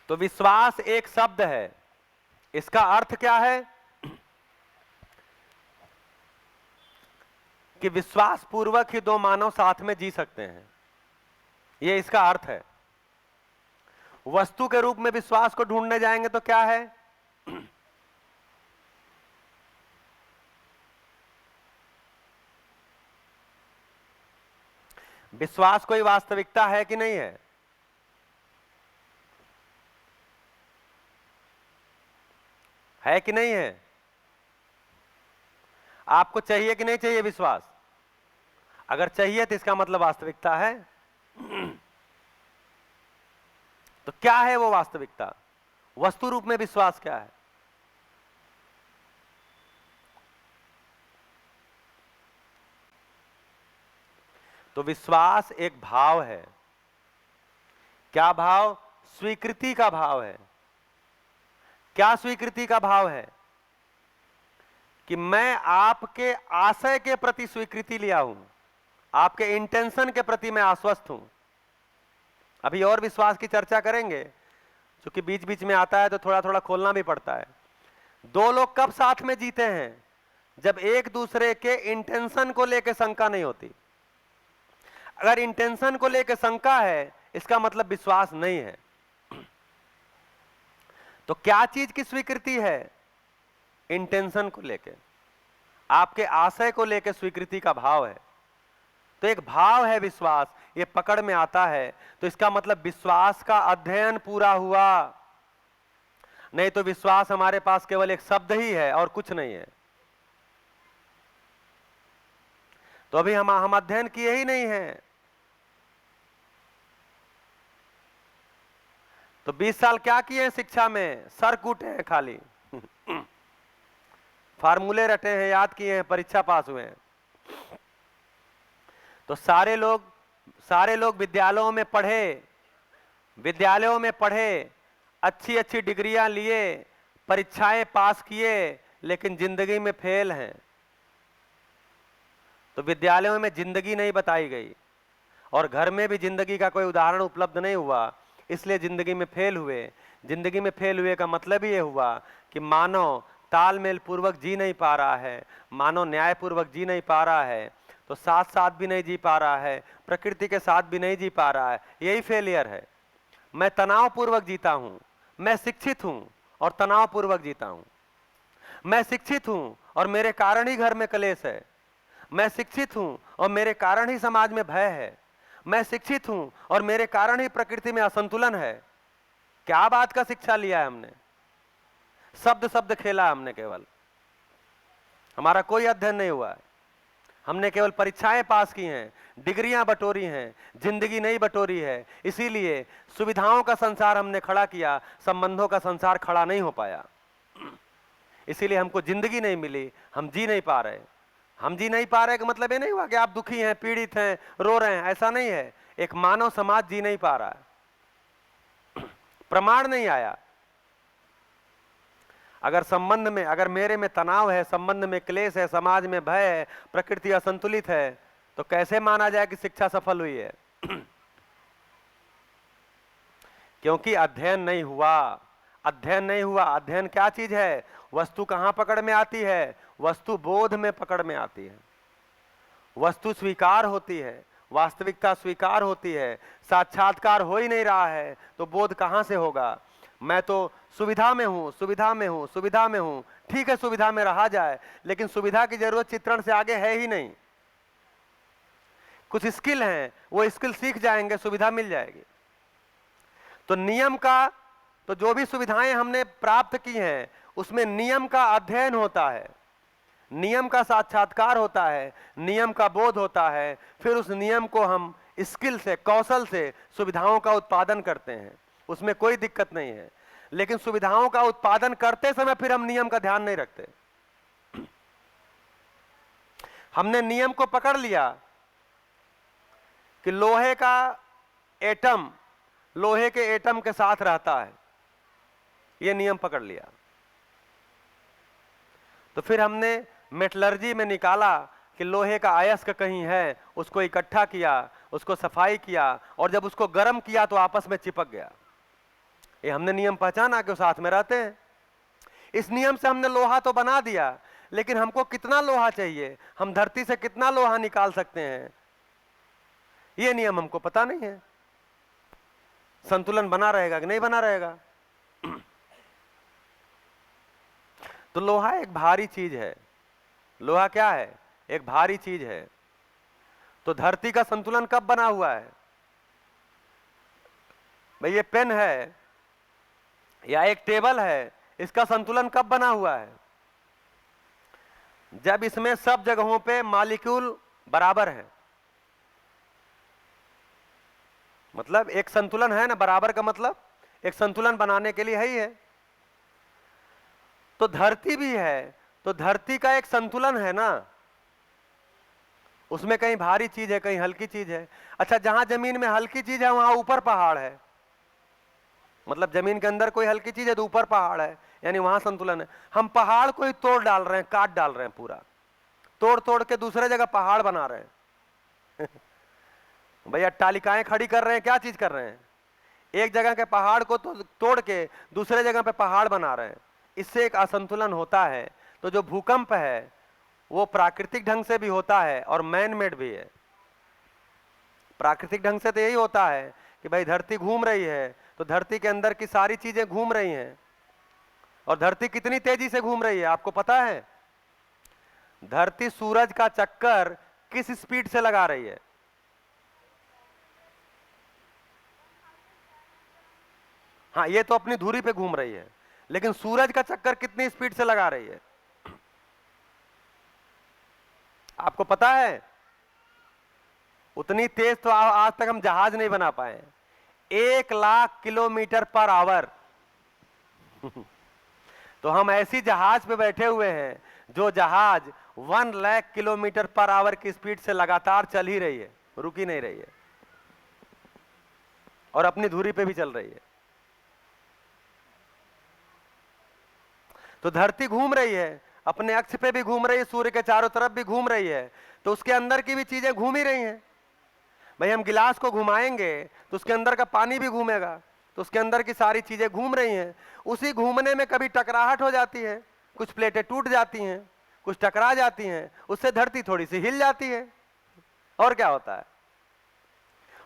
S1: तो विश्वास एक शब्द है, इसका अर्थ क्या है? कि विश्वास पूर्वक ही दो मानव साथ में जी सकते हैं, यह इसका अर्थ है। वस्तु के रूप में विश्वास को ढूंढने जाएंगे तो क्या है? विश्वास कोई वास्तविकता है कि नहीं है? है कि नहीं है? आपको चाहिए कि नहीं चाहिए विश्वास? अगर चाहिए तो इसका मतलब वास्तविकता है। तो क्या है वो वास्तविकता? वस्तु रूप में विश्वास क्या है? तो विश्वास एक भाव है। क्या भाव? स्वीकृति का भाव है। क्या स्वीकृति का भाव है? कि मैं आपके आशय के प्रति स्वीकृति लिया हूं, आपके इंटेंशन के प्रति मैं आश्वस्त हूं। अभी और विश्वास की चर्चा करेंगे, क्योंकि बीच बीच में आता है तो थोड़ा थोड़ा खोलना भी पड़ता है। दो लोग कब साथ में जीते हैं? जब एक दूसरे के इंटेंशन को लेकर शंका नहीं होती। अगर इंटेंशन को लेकर शंका है, इसका मतलब विश्वास नहीं है। तो क्या चीज की स्वीकृति है? इंटेंशन को लेके, आपके आशय को लेके स्वीकृति का भाव है। तो एक भाव है विश्वास, ये पकड़ में आता है, तो इसका मतलब विश्वास का अध्ययन पूरा हुआ। नहीं तो विश्वास हमारे पास केवल एक शब्द ही है और कुछ नहीं है। तो अभी हम अध्ययन किए ही नहीं है। तो 20 साल क्या किए हैं शिक्षा में? सर कूटे हैं खाली फार्मूले रटे हैं, याद किए हैं, परीक्षा पास हुए हैं। तो सारे लोग विद्यालयों में पढ़े, अच्छी अच्छी डिग्रियां लिए, परीक्षाएं पास किए, लेकिन जिंदगी में फेल हैं। तो विद्यालयों में जिंदगी नहीं बताई गई और घर में भी जिंदगी का कोई उदाहरण उपलब्ध नहीं हुआ, इसलिए जिंदगी में फेल हुए। जिंदगी में फेल हुए का मतलब ये हुआ कि मानव तालमेल पूर्वक जी नहीं पा रहा है, मानव न्याय पूर्वक जी नहीं पा रहा है, तो साथ साथ भी नहीं जी पा रहा है, प्रकृति के साथ भी नहीं जी पा रहा है। यही फेलियर है। मैं तनाव पूर्वक जीता हूं, मैं शिक्षित हूं और तनाव पूर्वक जीता हूं। मैं शिक्षित हूं और मेरे कारण ही घर में कलेश है। मैं शिक्षित हूं और मेरे कारण ही समाज में भय है। मैं शिक्षित हूं और मेरे कारण ही प्रकृति में असंतुलन है। क्या बात का शिक्षा लिया है हमने? शब्द खेला हमने, केवल हमारा कोई अध्ययन नहीं हुआ है। हमने केवल परीक्षाएं पास की हैं, डिग्रियां बटोरी हैं, जिंदगी नहीं बटोरी है। इसीलिए सुविधाओं का संसार हमने खड़ा किया, संबंधों का संसार खड़ा नहीं हो पाया। इसीलिए हमको जिंदगी नहीं मिली, हम जी नहीं पा रहे। हम जी नहीं पा रहे का मतलब ये नहीं हुआ कि आप दुखी हैं, पीड़ित हैं, रो रहे हैं, ऐसा नहीं है। एक मानव समाज जी नहीं पा रहा है, प्रमाण नहीं आया। अगर संबंध में, अगर मेरे में तनाव है, संबंध में क्लेश है, समाज में भय है, प्रकृति असंतुलित है, तो कैसे माना जाए कि शिक्षा सफल हुई है? क्योंकि अध्ययन नहीं हुआ। अध्ययन नहीं हुआ। अध्ययन क्या चीज है? वस्तु कहां पकड़ में आती है? वस्तु बोध में पकड़ में आती है। वस्तु स्वीकार होती है, वास्तविकता स्वीकार होती है। साक्षात्कार हो ही नहीं रहा है तो बोध कहां से होगा? मैं तो सुविधा में हूं, सुविधा में हूं, सुविधा में हूं। ठीक है, सुविधा में रहा जाए, लेकिन सुविधा की जरूरत चित्रण से आगे है ही नहीं। कुछ स्किल हैं, वो स्किल सीख जाएंगे, सुविधा मिल जाएगी। तो नियम का, तो जो भी सुविधाएं हमने प्राप्त की हैं उसमें नियम का अध्ययन होता है, नियम का साक्षात्कार होता है, नियम का बोध होता है। फिर उस नियम को हम स्किल से, कौशल से सुविधाओं का उत्पादन करते हैं, उसमें कोई दिक्कत नहीं है। लेकिन सुविधाओं का उत्पादन करते समय फिर हम नियम का ध्यान नहीं रखते। हमने नियम को पकड़ लिया कि लोहे का एटम लोहे के एटम के साथ रहता है, यह नियम पकड़ लिया। तो फिर हमने मेटलर्जी में निकाला कि लोहे का अयस्क कहीं है, उसको इकट्ठा किया, उसको सफाई किया, और जब उसको गर्म किया तो आपस में चिपक गया। ये हमने नियम पहचाना कि वो साथ में रहते हैं। इस नियम से हमने लोहा तो बना दिया, लेकिन हमको कितना लोहा चाहिए, हम धरती से कितना लोहा निकाल सकते हैं, ये नियम हमको पता नहीं है। संतुलन बना रहेगा कि नहीं बना रहेगा? तो लोहा एक भारी चीज है। लोहा क्या है? एक भारी चीज है। तो धरती का संतुलन कब बना हुआ है? भाई ये पेन है या एक टेबल है, इसका संतुलन कब बना हुआ है? जब इसमें सब जगहों पे मॉलिक्यूल बराबर है। मतलब एक संतुलन है ना, बराबर का मतलब एक संतुलन बनाने के लिए है ही है। तो धरती भी है, तो धरती का एक संतुलन है ना, उसमें कहीं भारी चीज है, कहीं हल्की चीज है। अच्छा, जहां जमीन में हल्की चीज है वहां ऊपर पहाड़ है, मतलब जमीन के अंदर कोई हल्की चीज है तो ऊपर पहाड़ है, यानी वहां संतुलन है। हम पहाड़ को ही तोड़ डाल रहे हैं, काट डाल रहे हैं, पूरा तोड़ तोड़ के दूसरे जगह पहाड़ बना रहे हैं। भैया तालिकाएं खड़ी कर रहे हैं, क्या चीज कर रहे हैं? एक जगह के पहाड़ को तोड़ के दूसरे जगह पे पहाड़ बना रहे हैं। इससे एक असंतुलन होता है। तो जो भूकंप है वो प्राकृतिक ढंग से भी होता है और मैन मेड भी है। प्राकृतिक ढंग से तो यही होता है कि भाई धरती घूम रही है, तो धरती के अंदर की सारी चीजें घूम रही हैं। और धरती कितनी तेजी से घूम रही है आपको पता है? धरती सूरज का चक्कर किस स्पीड से लगा रही है? हाँ, ये तो अपनी धुरी पे घूम रही है, लेकिन सूरज का चक्कर कितनी स्पीड से लगा रही है आपको पता है? उतनी तेज तो आज तक हम जहाज नहीं बना पाए। 1,00,000 किलोमीटर पर आवर। तो हम ऐसी जहाज पे बैठे हुए हैं जो जहाज 1,00,000 किलोमीटर पर आवर की स्पीड से लगातार चल ही रही है, रुकी नहीं रही है, और अपनी धुरी पे भी चल रही है। तो धरती घूम रही है, अपने अक्ष पे भी घूम रही है, सूर्य के चारों तरफ भी घूम रही है, तो उसके अंदर की भी चीजें घूम ही रही हैं। भाई हम गिलास को घुमाएंगे तो उसके अंदर का पानी भी घूमेगा, तो उसके अंदर की सारी चीजें घूम रही हैं। उसी घूमने में कभी टकराहट हो जाती है, कुछ प्लेटें टूट जाती हैं, कुछ टकरा जाती हैं, उससे धरती थोड़ी सी हिल जाती है, और क्या होता है?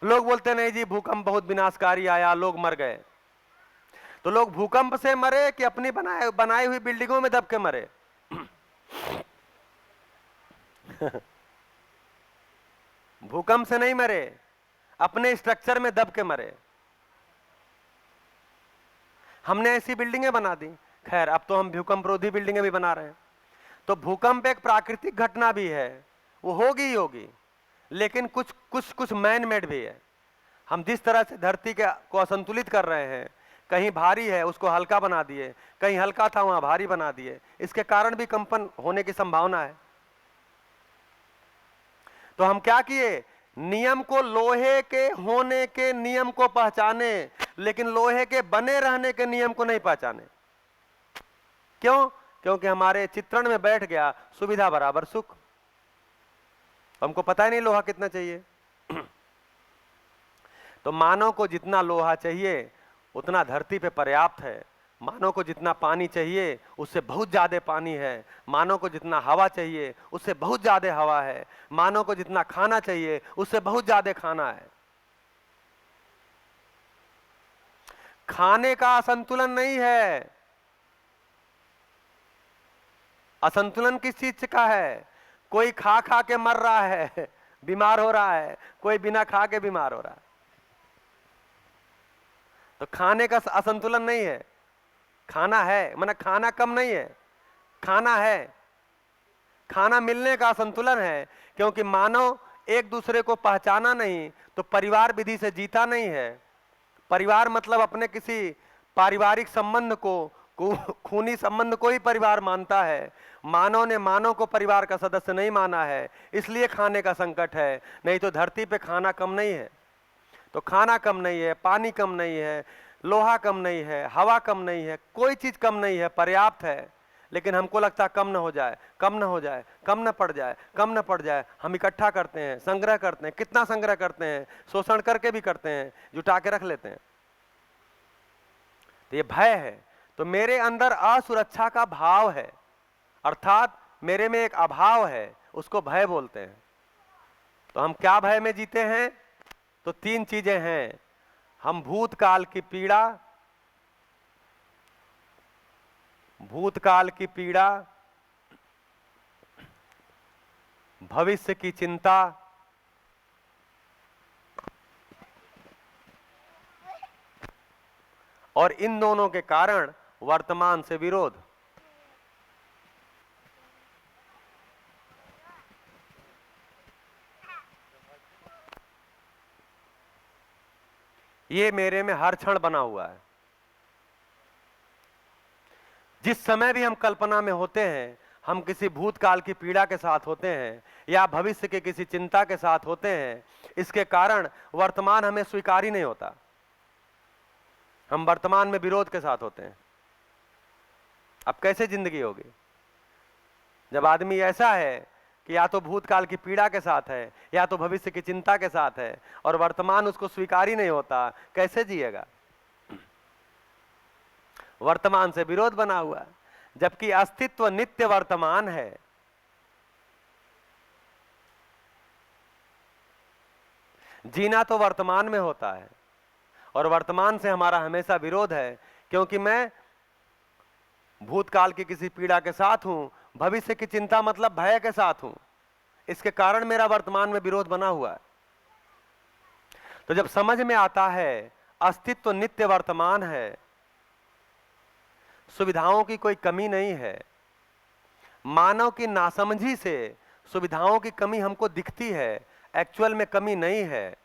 S1: लोग बोलते नहीं जी भूकंप बहुत विनाशकारी आया, लोग मर गए। तो लोग भूकंप से मरे कि अपनी बनाई हुई बिल्डिंगों में दब के मरे? भूकंप से नहीं मरे, अपने स्ट्रक्चर में दब के मरे। हमने ऐसी बिल्डिंगें बना दी। खैर, अब तो हम भूकंप रोधी बिल्डिंगें भी बना रहे हैं। तो भूकंप एक प्राकृतिक घटना भी है, वो होगी ही होगी, लेकिन कुछ कुछ कुछ मैन मेड भी है। हम जिस तरह से धरती को असंतुलित कर रहे हैं, कहीं भारी है उसको हल्का बना दिए, कहीं हल्का था वहां भारी बना दिए, इसके कारण भी कंपन होने की संभावना है। तो हम क्या किए, नियम को, लोहे के होने के नियम को पहचाने, लेकिन लोहे के बने रहने के नियम को नहीं पहचाने। क्यों? क्योंकि हमारे चित्रण में बैठ गया सुविधा बराबर सुख। हमको पता ही नहीं लोहा कितना चाहिए। तो मानव को जितना लोहा चाहिए उतना धरती पे पर्याप्त है। मानव को जितना पानी चाहिए उससे बहुत ज्यादा पानी है। मानव को जितना हवा चाहिए उससे बहुत ज्यादा हवा है। मानव को जितना खाना चाहिए उससे बहुत ज्यादा खाना है। खाने का असंतुलन नहीं है। असंतुलन किस चीज का है? कोई खा खा के मर रहा है, बीमार हो रहा है, कोई बिना खा के बीमार हो रहा है। तो खाने का असंतुलन नहीं है, खाना है, माने खाना कम नहीं है, खाना है। खाना मिलने का असंतुलन है, क्योंकि मानव एक दूसरे को पहचाना नहीं तो परिवार विधि से जीता नहीं है। परिवार मतलब अपने किसी पारिवारिक संबंध को, खूनी संबंध को ही परिवार मानता है। मानव ने मानव को परिवार का सदस्य नहीं माना है, इसलिए खाने का संकट है। नहीं तो धरती पे खाना कम नहीं है। तो खाना कम नहीं है, पानी कम नहीं है, लोहा कम नहीं है, हवा कम नहीं है, कोई चीज कम नहीं है, पर्याप्त है। लेकिन हमको लगता है कम न हो जाए, कम न हो जाए, कम न पड़ जाए, कम न पड़ जाए। हम इकट्ठा करते हैं, संग्रह करते हैं। कितना संग्रह करते हैं? शोषण करके भी करते हैं, जुटा के रख लेते हैं। तो ये भय है। तो मेरे अंदर असुरक्षा का भाव है, अर्थात मेरे में एक अभाव है, उसको भय बोलते हैं। तो हम क्या भय में जीते हैं? तो तीन चीजें हैं। हम भूतकाल की पीड़ा, भूतकाल की पीड़ा, भविष्य की चिंता और इन दोनों के कारण वर्तमान से विरोध। ये मेरे में हर क्षण बना हुआ है। जिस समय भी हम कल्पना में होते हैं, हम किसी भूतकाल की पीड़ा के साथ होते हैं या भविष्य के किसी चिंता के साथ होते हैं, इसके कारण वर्तमान हमें स्वीकार ही नहीं होता। हम वर्तमान में विरोध के साथ होते हैं। अब कैसे जिंदगी होगी जब आदमी ऐसा है कि या तो भूतकाल की पीड़ा के साथ है या तो भविष्य की चिंता के साथ है और वर्तमान उसको स्वीकार ही नहीं होता? कैसे जिएगा? वर्तमान से विरोध बना हुआ है, जबकि अस्तित्व नित्य वर्तमान है। जीना तो वर्तमान में होता है और वर्तमान से हमारा हमेशा विरोध है, क्योंकि मैं भूतकाल की किसी पीड़ा के साथ हूं, भविष्य की चिंता मतलब भय के साथ हूं। इसके कारण मेरा वर्तमान में विरोध बना हुआ है। तो जब समझ में आता है अस्तित्व नित्य वर्तमान है, सुविधाओं की कोई कमी नहीं है, मानव की नासमझी से सुविधाओं की कमी हमको दिखती है, एक्चुअल में कमी नहीं है,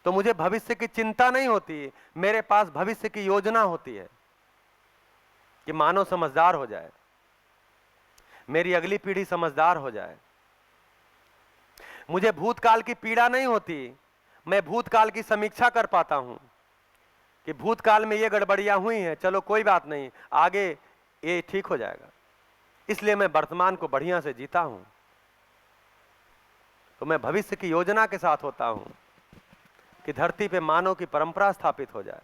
S1: तो मुझे भविष्य की चिंता नहीं होती। मेरे पास भविष्य की योजना होती है कि मानव समझदार हो जाए, मेरी अगली पीढ़ी समझदार हो जाए। मुझे भूतकाल की पीड़ा नहीं होती, मैं भूतकाल की समीक्षा कर पाता हूं कि भूतकाल में ये गड़बड़ियां हुई हैं, चलो कोई बात नहीं, आगे ये ठीक हो जाएगा। इसलिए मैं वर्तमान को बढ़िया से जीता हूं। तो मैं भविष्य की योजना के साथ होता हूं कि धरती पे मानव की परंपरा स्थापित हो जाए।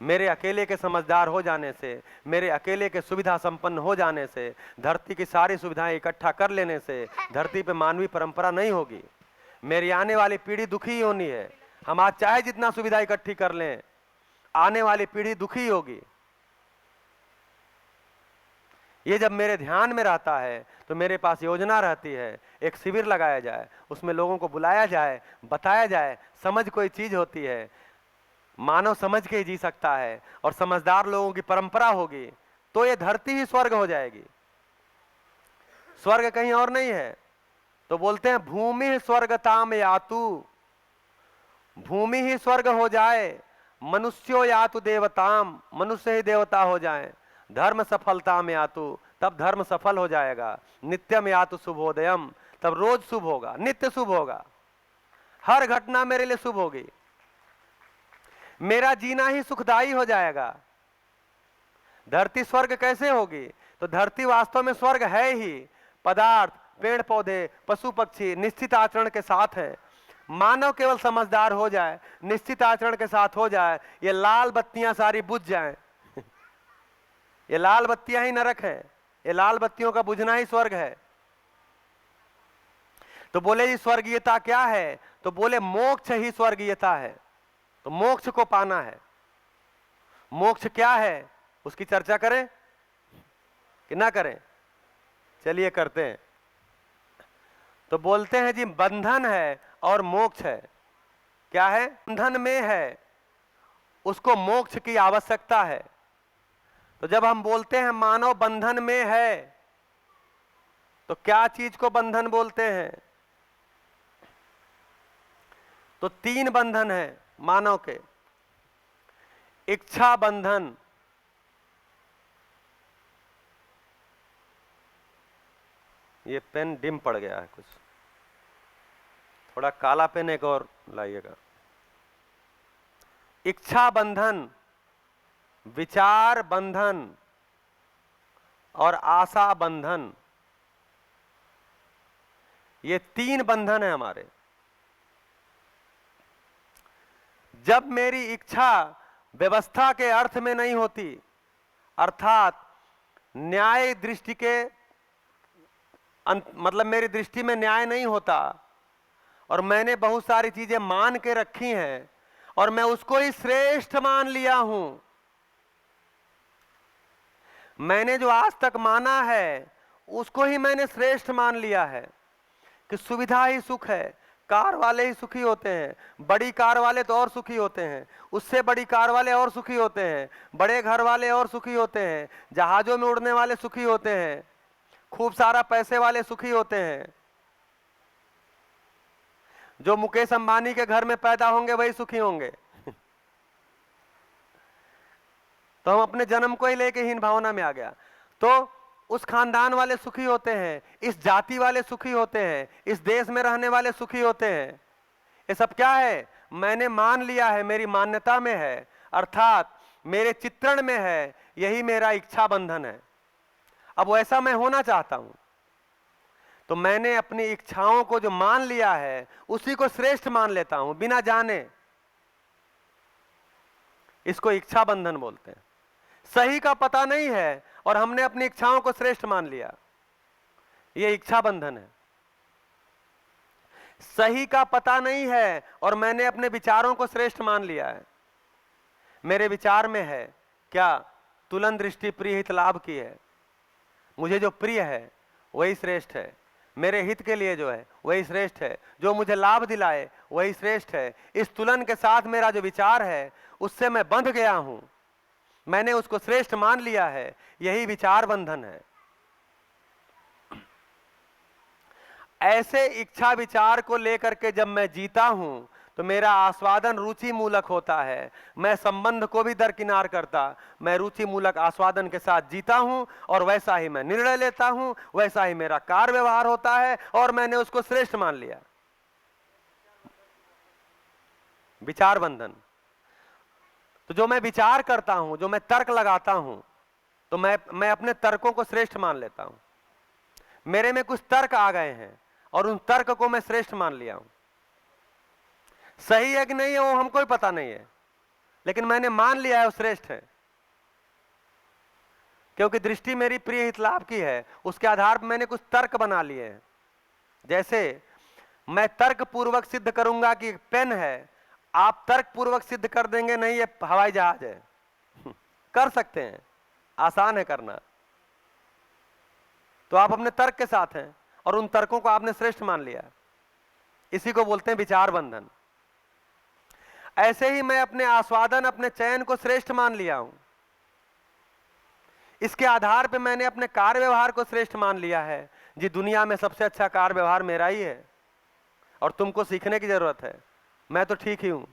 S1: मेरे अकेले के समझदार हो जाने से, मेरे अकेले के सुविधा संपन्न हो जाने से, धरती की सारी सुविधाएं इकट्ठा कर लेने से धरती पे मानवीय परंपरा नहीं होगी। मेरी आने वाली पीढ़ी दुखी ही होनी है। हम आज चाहे जितना सुविधा इकट्ठी कर लें, आने वाली पीढ़ी दुखी होगी। ये जब मेरे ध्यान में रहता है तो मेरे पास योजना रहती है, एक शिविर लगाया जाए, उसमें लोगों को बुलाया जाए, बताया जाए, समझ कोई चीज होती है, मानव समझ के ही जी सकता है और समझदार लोगों की परंपरा होगी तो ये धरती ही स्वर्ग हो जाएगी, स्वर्ग कहीं और नहीं है। तो बोलते हैं भूमि स्वर्गताम यातु, भूमि ही स्वर्ग हो जाए, मनुष्यो यातु देवताम, मनुष्य ही देवता हो जाए, धर्म सफलता में यातु, तब धर्म सफल हो जाएगा, नित्यम यातु शुभोदयम, तब रोज शुभ होगा, नित्य शुभ होगा, हर घटना मेरे लिए शुभ होगी, मेरा जीना ही सुखदाई हो जाएगा। धरती स्वर्ग कैसे होगी? तो धरती वास्तव में स्वर्ग है ही, पदार्थ, पेड़ पौधे, पशु पक्षी निश्चित आचरण के साथ है। मानव केवल समझदार हो जाए, निश्चित आचरण के साथ हो जाए, ये लाल बत्तियां सारी बुझ जाएं। ये लाल बत्तियां ही नरक है, ये लाल बत्तियों का बुझना ही स्वर्ग है। तो बोले जी स्वर्गीयता क्या है? तो बोले मोक्ष ही स्वर्गीयता है। तो मोक्ष को पाना है। मोक्ष क्या है उसकी चर्चा करें कि ना करें? चलिए करते हैं। तो बोलते हैं जी बंधन है और मोक्ष है। क्या है? बंधन में है, उसको मोक्ष की आवश्यकता है। तो जब हम बोलते हैं मानव बंधन में है, तो क्या चीज को बंधन बोलते हैं? तो 3 बंधन है मानव के। इच्छा बंधन, ये पेन डिम पड़ गया है कुछ, थोड़ा काला पेन एक और लाइएगा। इच्छा बंधन, विचार बंधन और आशा बंधन, ये 3 बंधन है हमारे। जब मेरी इच्छा व्यवस्था के अर्थ में नहीं होती, अर्थात न्याय दृष्टि के मतलब मेरी दृष्टि में न्याय नहीं होता और मैंने बहुत सारी चीजें मान के रखी हैं और मैं उसको ही श्रेष्ठ मान लिया हूं। मैंने जो आज तक माना है उसको ही मैंने श्रेष्ठ मान लिया है कि सुविधा ही सुख है, कार वाले ही सुखी होते हैं, बड़ी कार वाले तो और सुखी होते हैं, उससे बड़ी कार वाले और सुखी होते हैं, बड़े घर वाले और सुखी होते हैं, जहाजों में उड़ने वाले सुखी होते हैं, खूब सारा पैसे वाले सुखी होते हैं। जो मुकेश अंबानी के घर में पैदा होंगे वही सुखी होंगे। तो हम अपने जन्म को ही लेके हीन भावना में आ गया। तो उस खानदान वाले सुखी होते हैं, इस जाति वाले सुखी होते हैं, इस देश में रहने वाले सुखी होते हैं। ये सब क्या है? मैंने मान लिया है, मेरी मान्यता में है, अर्थात मेरे चित्रण में है, यही मेरा इच्छा बंधन है। अब वैसा मैं होना चाहता हूं, तो मैंने अपनी इच्छाओं को जो मान लिया है उसी को श्रेष्ठ मान लेता हूं बिना जाने। इसको इच्छा बंधन बोलते हैं। सही का पता नहीं है और हमने अपनी इच्छाओं को श्रेष्ठ मान लिया, यह इच्छा बंधन है। सही का पता नहीं है और मैंने अपने विचारों को श्रेष्ठ मान लिया है। मेरे विचार में है क्या? तुलन दृष्टि प्रिय हित लाभ की है। मुझे जो प्रिय है वही श्रेष्ठ है, मेरे हित के लिए जो है वही श्रेष्ठ है, जो मुझे लाभ दिलाए वही श्रेष्ठ है। इस तुलन के साथ मेरा जो विचार है उससे मैं बंध गया हूं, मैंने उसको श्रेष्ठ मान लिया है, यही विचार बंधन है। ऐसे इच्छा विचार को लेकर के जब मैं जीता हूं तो मेरा आस्वादन रुचि मूलक होता है। मैं संबंध को भी दरकिनार करता, मैं रुचि मूलक आस्वादन के साथ जीता हूं और वैसा ही मैं निर्णय लेता हूं, वैसा ही मेरा कार्य व्यवहार होता है और मैंने उसको श्रेष्ठ मान लिया। विचार बंधन। तो जो मैं विचार करता हूं, जो मैं तर्क लगाता हूं, तो मैं अपने तर्कों को श्रेष्ठ मान लेता हूं। मेरे में कुछ तर्क आ गए हैं और उन तर्क को मैं श्रेष्ठ मान लिया हूं। सही है कि नहीं है वो हमको ही पता नहीं है, लेकिन मैंने मान लिया है वो श्रेष्ठ है, क्योंकि दृष्टि मेरी प्रिय हित लाभ की है। उसके आधार पर मैंने कुछ तर्क बना लिए हैं। जैसे मैं तर्क पूर्वक सिद्ध करूंगा कि पेन है, आप तर्क पूर्वक सिद्ध कर देंगे नहीं ये हवाई जहाज है। कर सकते हैं, आसान है करना। तो आप अपने तर्क के साथ हैं और उन तर्कों को आपने श्रेष्ठ मान लिया। इसी को बोलते हैं विचार बंधन। ऐसे ही मैं अपने आस्वादन, अपने चयन को श्रेष्ठ मान लिया हूं। इसके आधार पे मैंने अपने कार्य व्यवहार को श्रेष्ठ मान लिया है। जी दुनिया में सबसे अच्छा कार्य व्यवहार मेरा ही है और तुमको सीखने की जरूरत है, मैं तो ठीक ही हूं।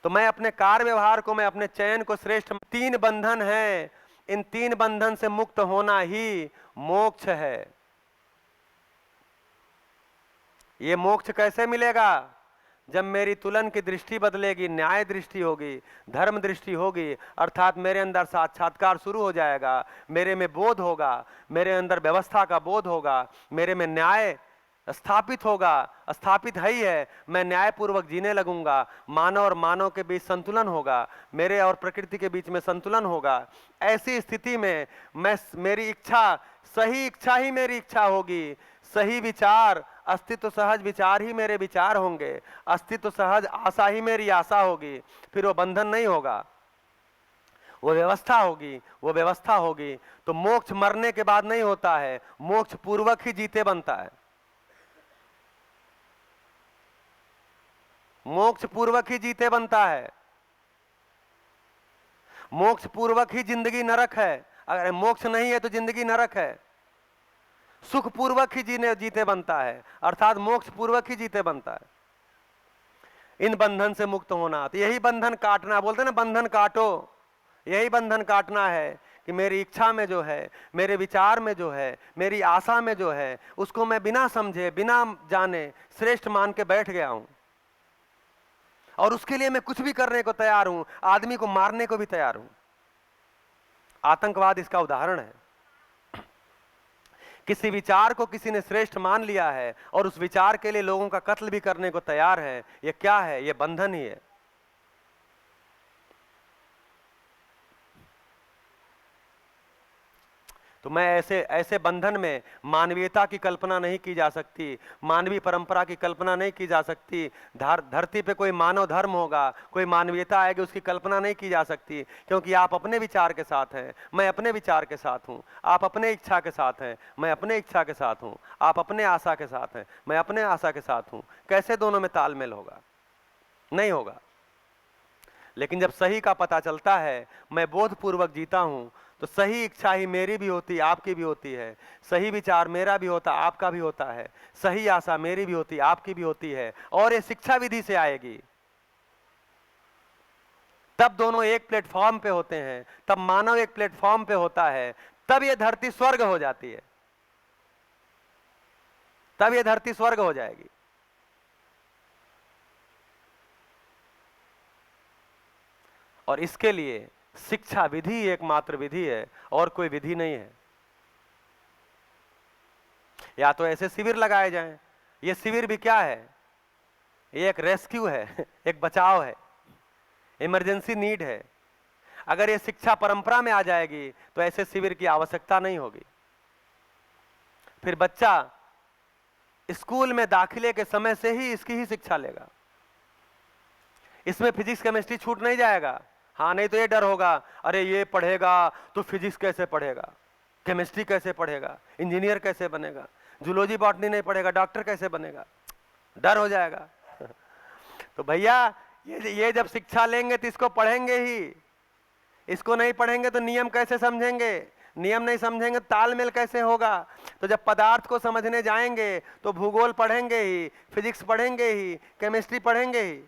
S1: तो मैं अपने कार्य व्यवहार को, मैं अपने चयन को श्रेष्ठ। 3 बंधन है, इन 3 बंधन से मुक्त होना ही मोक्ष है। ये मोक्ष कैसे मिलेगा? जब मेरी तुलन की दृष्टि बदलेगी, न्याय दृष्टि होगी, धर्म दृष्टि होगी, अर्थात मेरे अंदर साक्षात्कार शुरू हो जाएगा, मेरे में बोध होगा, मेरे अंदर व्यवस्था का बोध होगा, मेरे में न्याय स्थापित होगा, स्थापित है ही है। मैं न्यायपूर्वक जीने लगूंगा, मानव और मानव के बीच संतुलन होगा, मेरे और प्रकृति के बीच में संतुलन होगा। ऐसी स्थिति में मेरी इच्छा, सही इच्छा ही मेरी इच्छा होगी, सही विचार, अस्तित्व सहज विचार ही मेरे विचार होंगे, अस्तित्व सहज आशा ही मेरी आशा होगी। फिर वो बंधन नहीं होगा, वो व्यवस्था होगी, वो व्यवस्था होगी। तो मोक्ष मरने के बाद नहीं होता है, मोक्ष पूर्वक ही जीते बनता है। मोक्ष पूर्वक ही जीते बनता है। मोक्ष पूर्वक ही जिंदगी नरक है। अगर मोक्ष नहीं है तो जिंदगी नरक है। सुख पूर्वक ही जीते बनता है, अर्थात मोक्ष पूर्वक ही जीते बनता है। इन बंधन से मुक्त होना, तो यही बंधन काटना, बोलते ना बंधन काटो, यही बंधन काटना है कि मेरी इच्छा में जो है, मेरे विचार में जो है, मेरी आशा में जो है, उसको मैं बिना समझे, बिना जाने श्रेष्ठ मान के बैठ गया हूं और उसके लिए मैं कुछ भी करने को तैयार हूं, आदमी को मारने को भी तैयार हूं। आतंकवाद इसका उदाहरण है। किसी विचार को किसी ने श्रेष्ठ मान लिया है और उस विचार के लिए लोगों का कत्ल भी करने को तैयार है। ये क्या है? ये बंधन ही है। तो मैं ऐसे बंधन में मानवीयता की कल्पना नहीं की जा सकती, मानवीय परंपरा की कल्पना नहीं की जा सकती। धरती पे कोई मानव धर्म होगा, कोई मानवीयता आएगी, उसकी कल्पना नहीं की जा सकती, क्योंकि आप अपने विचार के साथ हैं, मैं अपने विचार के साथ हूँ। आप अपने इच्छा के साथ हैं, मैं अपने इच्छा के साथ हूँ। आप अपने आशा के साथ हैं, मैं अपने आशा के साथ हूँ। कैसे दोनों में तालमेल होगा? नहीं होगा। लेकिन जब सही का पता चलता है, मैं बोधपूर्वक जीता हूँ, तो सही इच्छा ही मेरी भी होती है, आपकी भी होती है। सही विचार मेरा भी होता, आपका भी होता है। सही आशा मेरी भी होती, आपकी भी होती है। और ये शिक्षा विधि से आएगी। तब दोनों एक प्लेटफॉर्म पे होते हैं, तब मानव एक प्लेटफॉर्म पे होता है, तब ये धरती स्वर्ग हो जाती है, तब ये धरती स्वर्ग हो जाएगी। और इसके लिए शिक्षा विधि एकमात्र विधि है, और कोई विधि नहीं है। या तो ऐसे शिविर लगाए जाएं। ये शिविर भी क्या है? ये एक रेस्क्यू है, एक बचाव है, इमरजेंसी नीड है। अगर ये शिक्षा परंपरा में आ जाएगी तो ऐसे शिविर की आवश्यकता नहीं होगी। फिर बच्चा स्कूल में दाखिले के समय से ही इसकी ही शिक्षा लेगा। इसमें फिजिक्स केमिस्ट्री छूट नहीं जाएगा। हाँ, नहीं तो ये डर होगा, अरे ये पढ़ेगा तो फिजिक्स कैसे पढ़ेगा, केमिस्ट्री कैसे पढ़ेगा, इंजीनियर कैसे बनेगा, जूलॉजी बॉटनी नहीं पढ़ेगा, डॉक्टर कैसे बनेगा, डर हो जाएगा। तो भैया ये जब शिक्षा लेंगे तो इसको पढ़ेंगे ही। इसको नहीं पढ़ेंगे तो नियम कैसे समझेंगे? नियम नहीं समझेंगे तो तालमेल कैसे होगा? तो जब पदार्थ को समझने जाएंगे तो भूगोल पढ़ेंगे ही, फिजिक्स पढ़ेंगे ही, केमिस्ट्री पढ़ेंगे ही।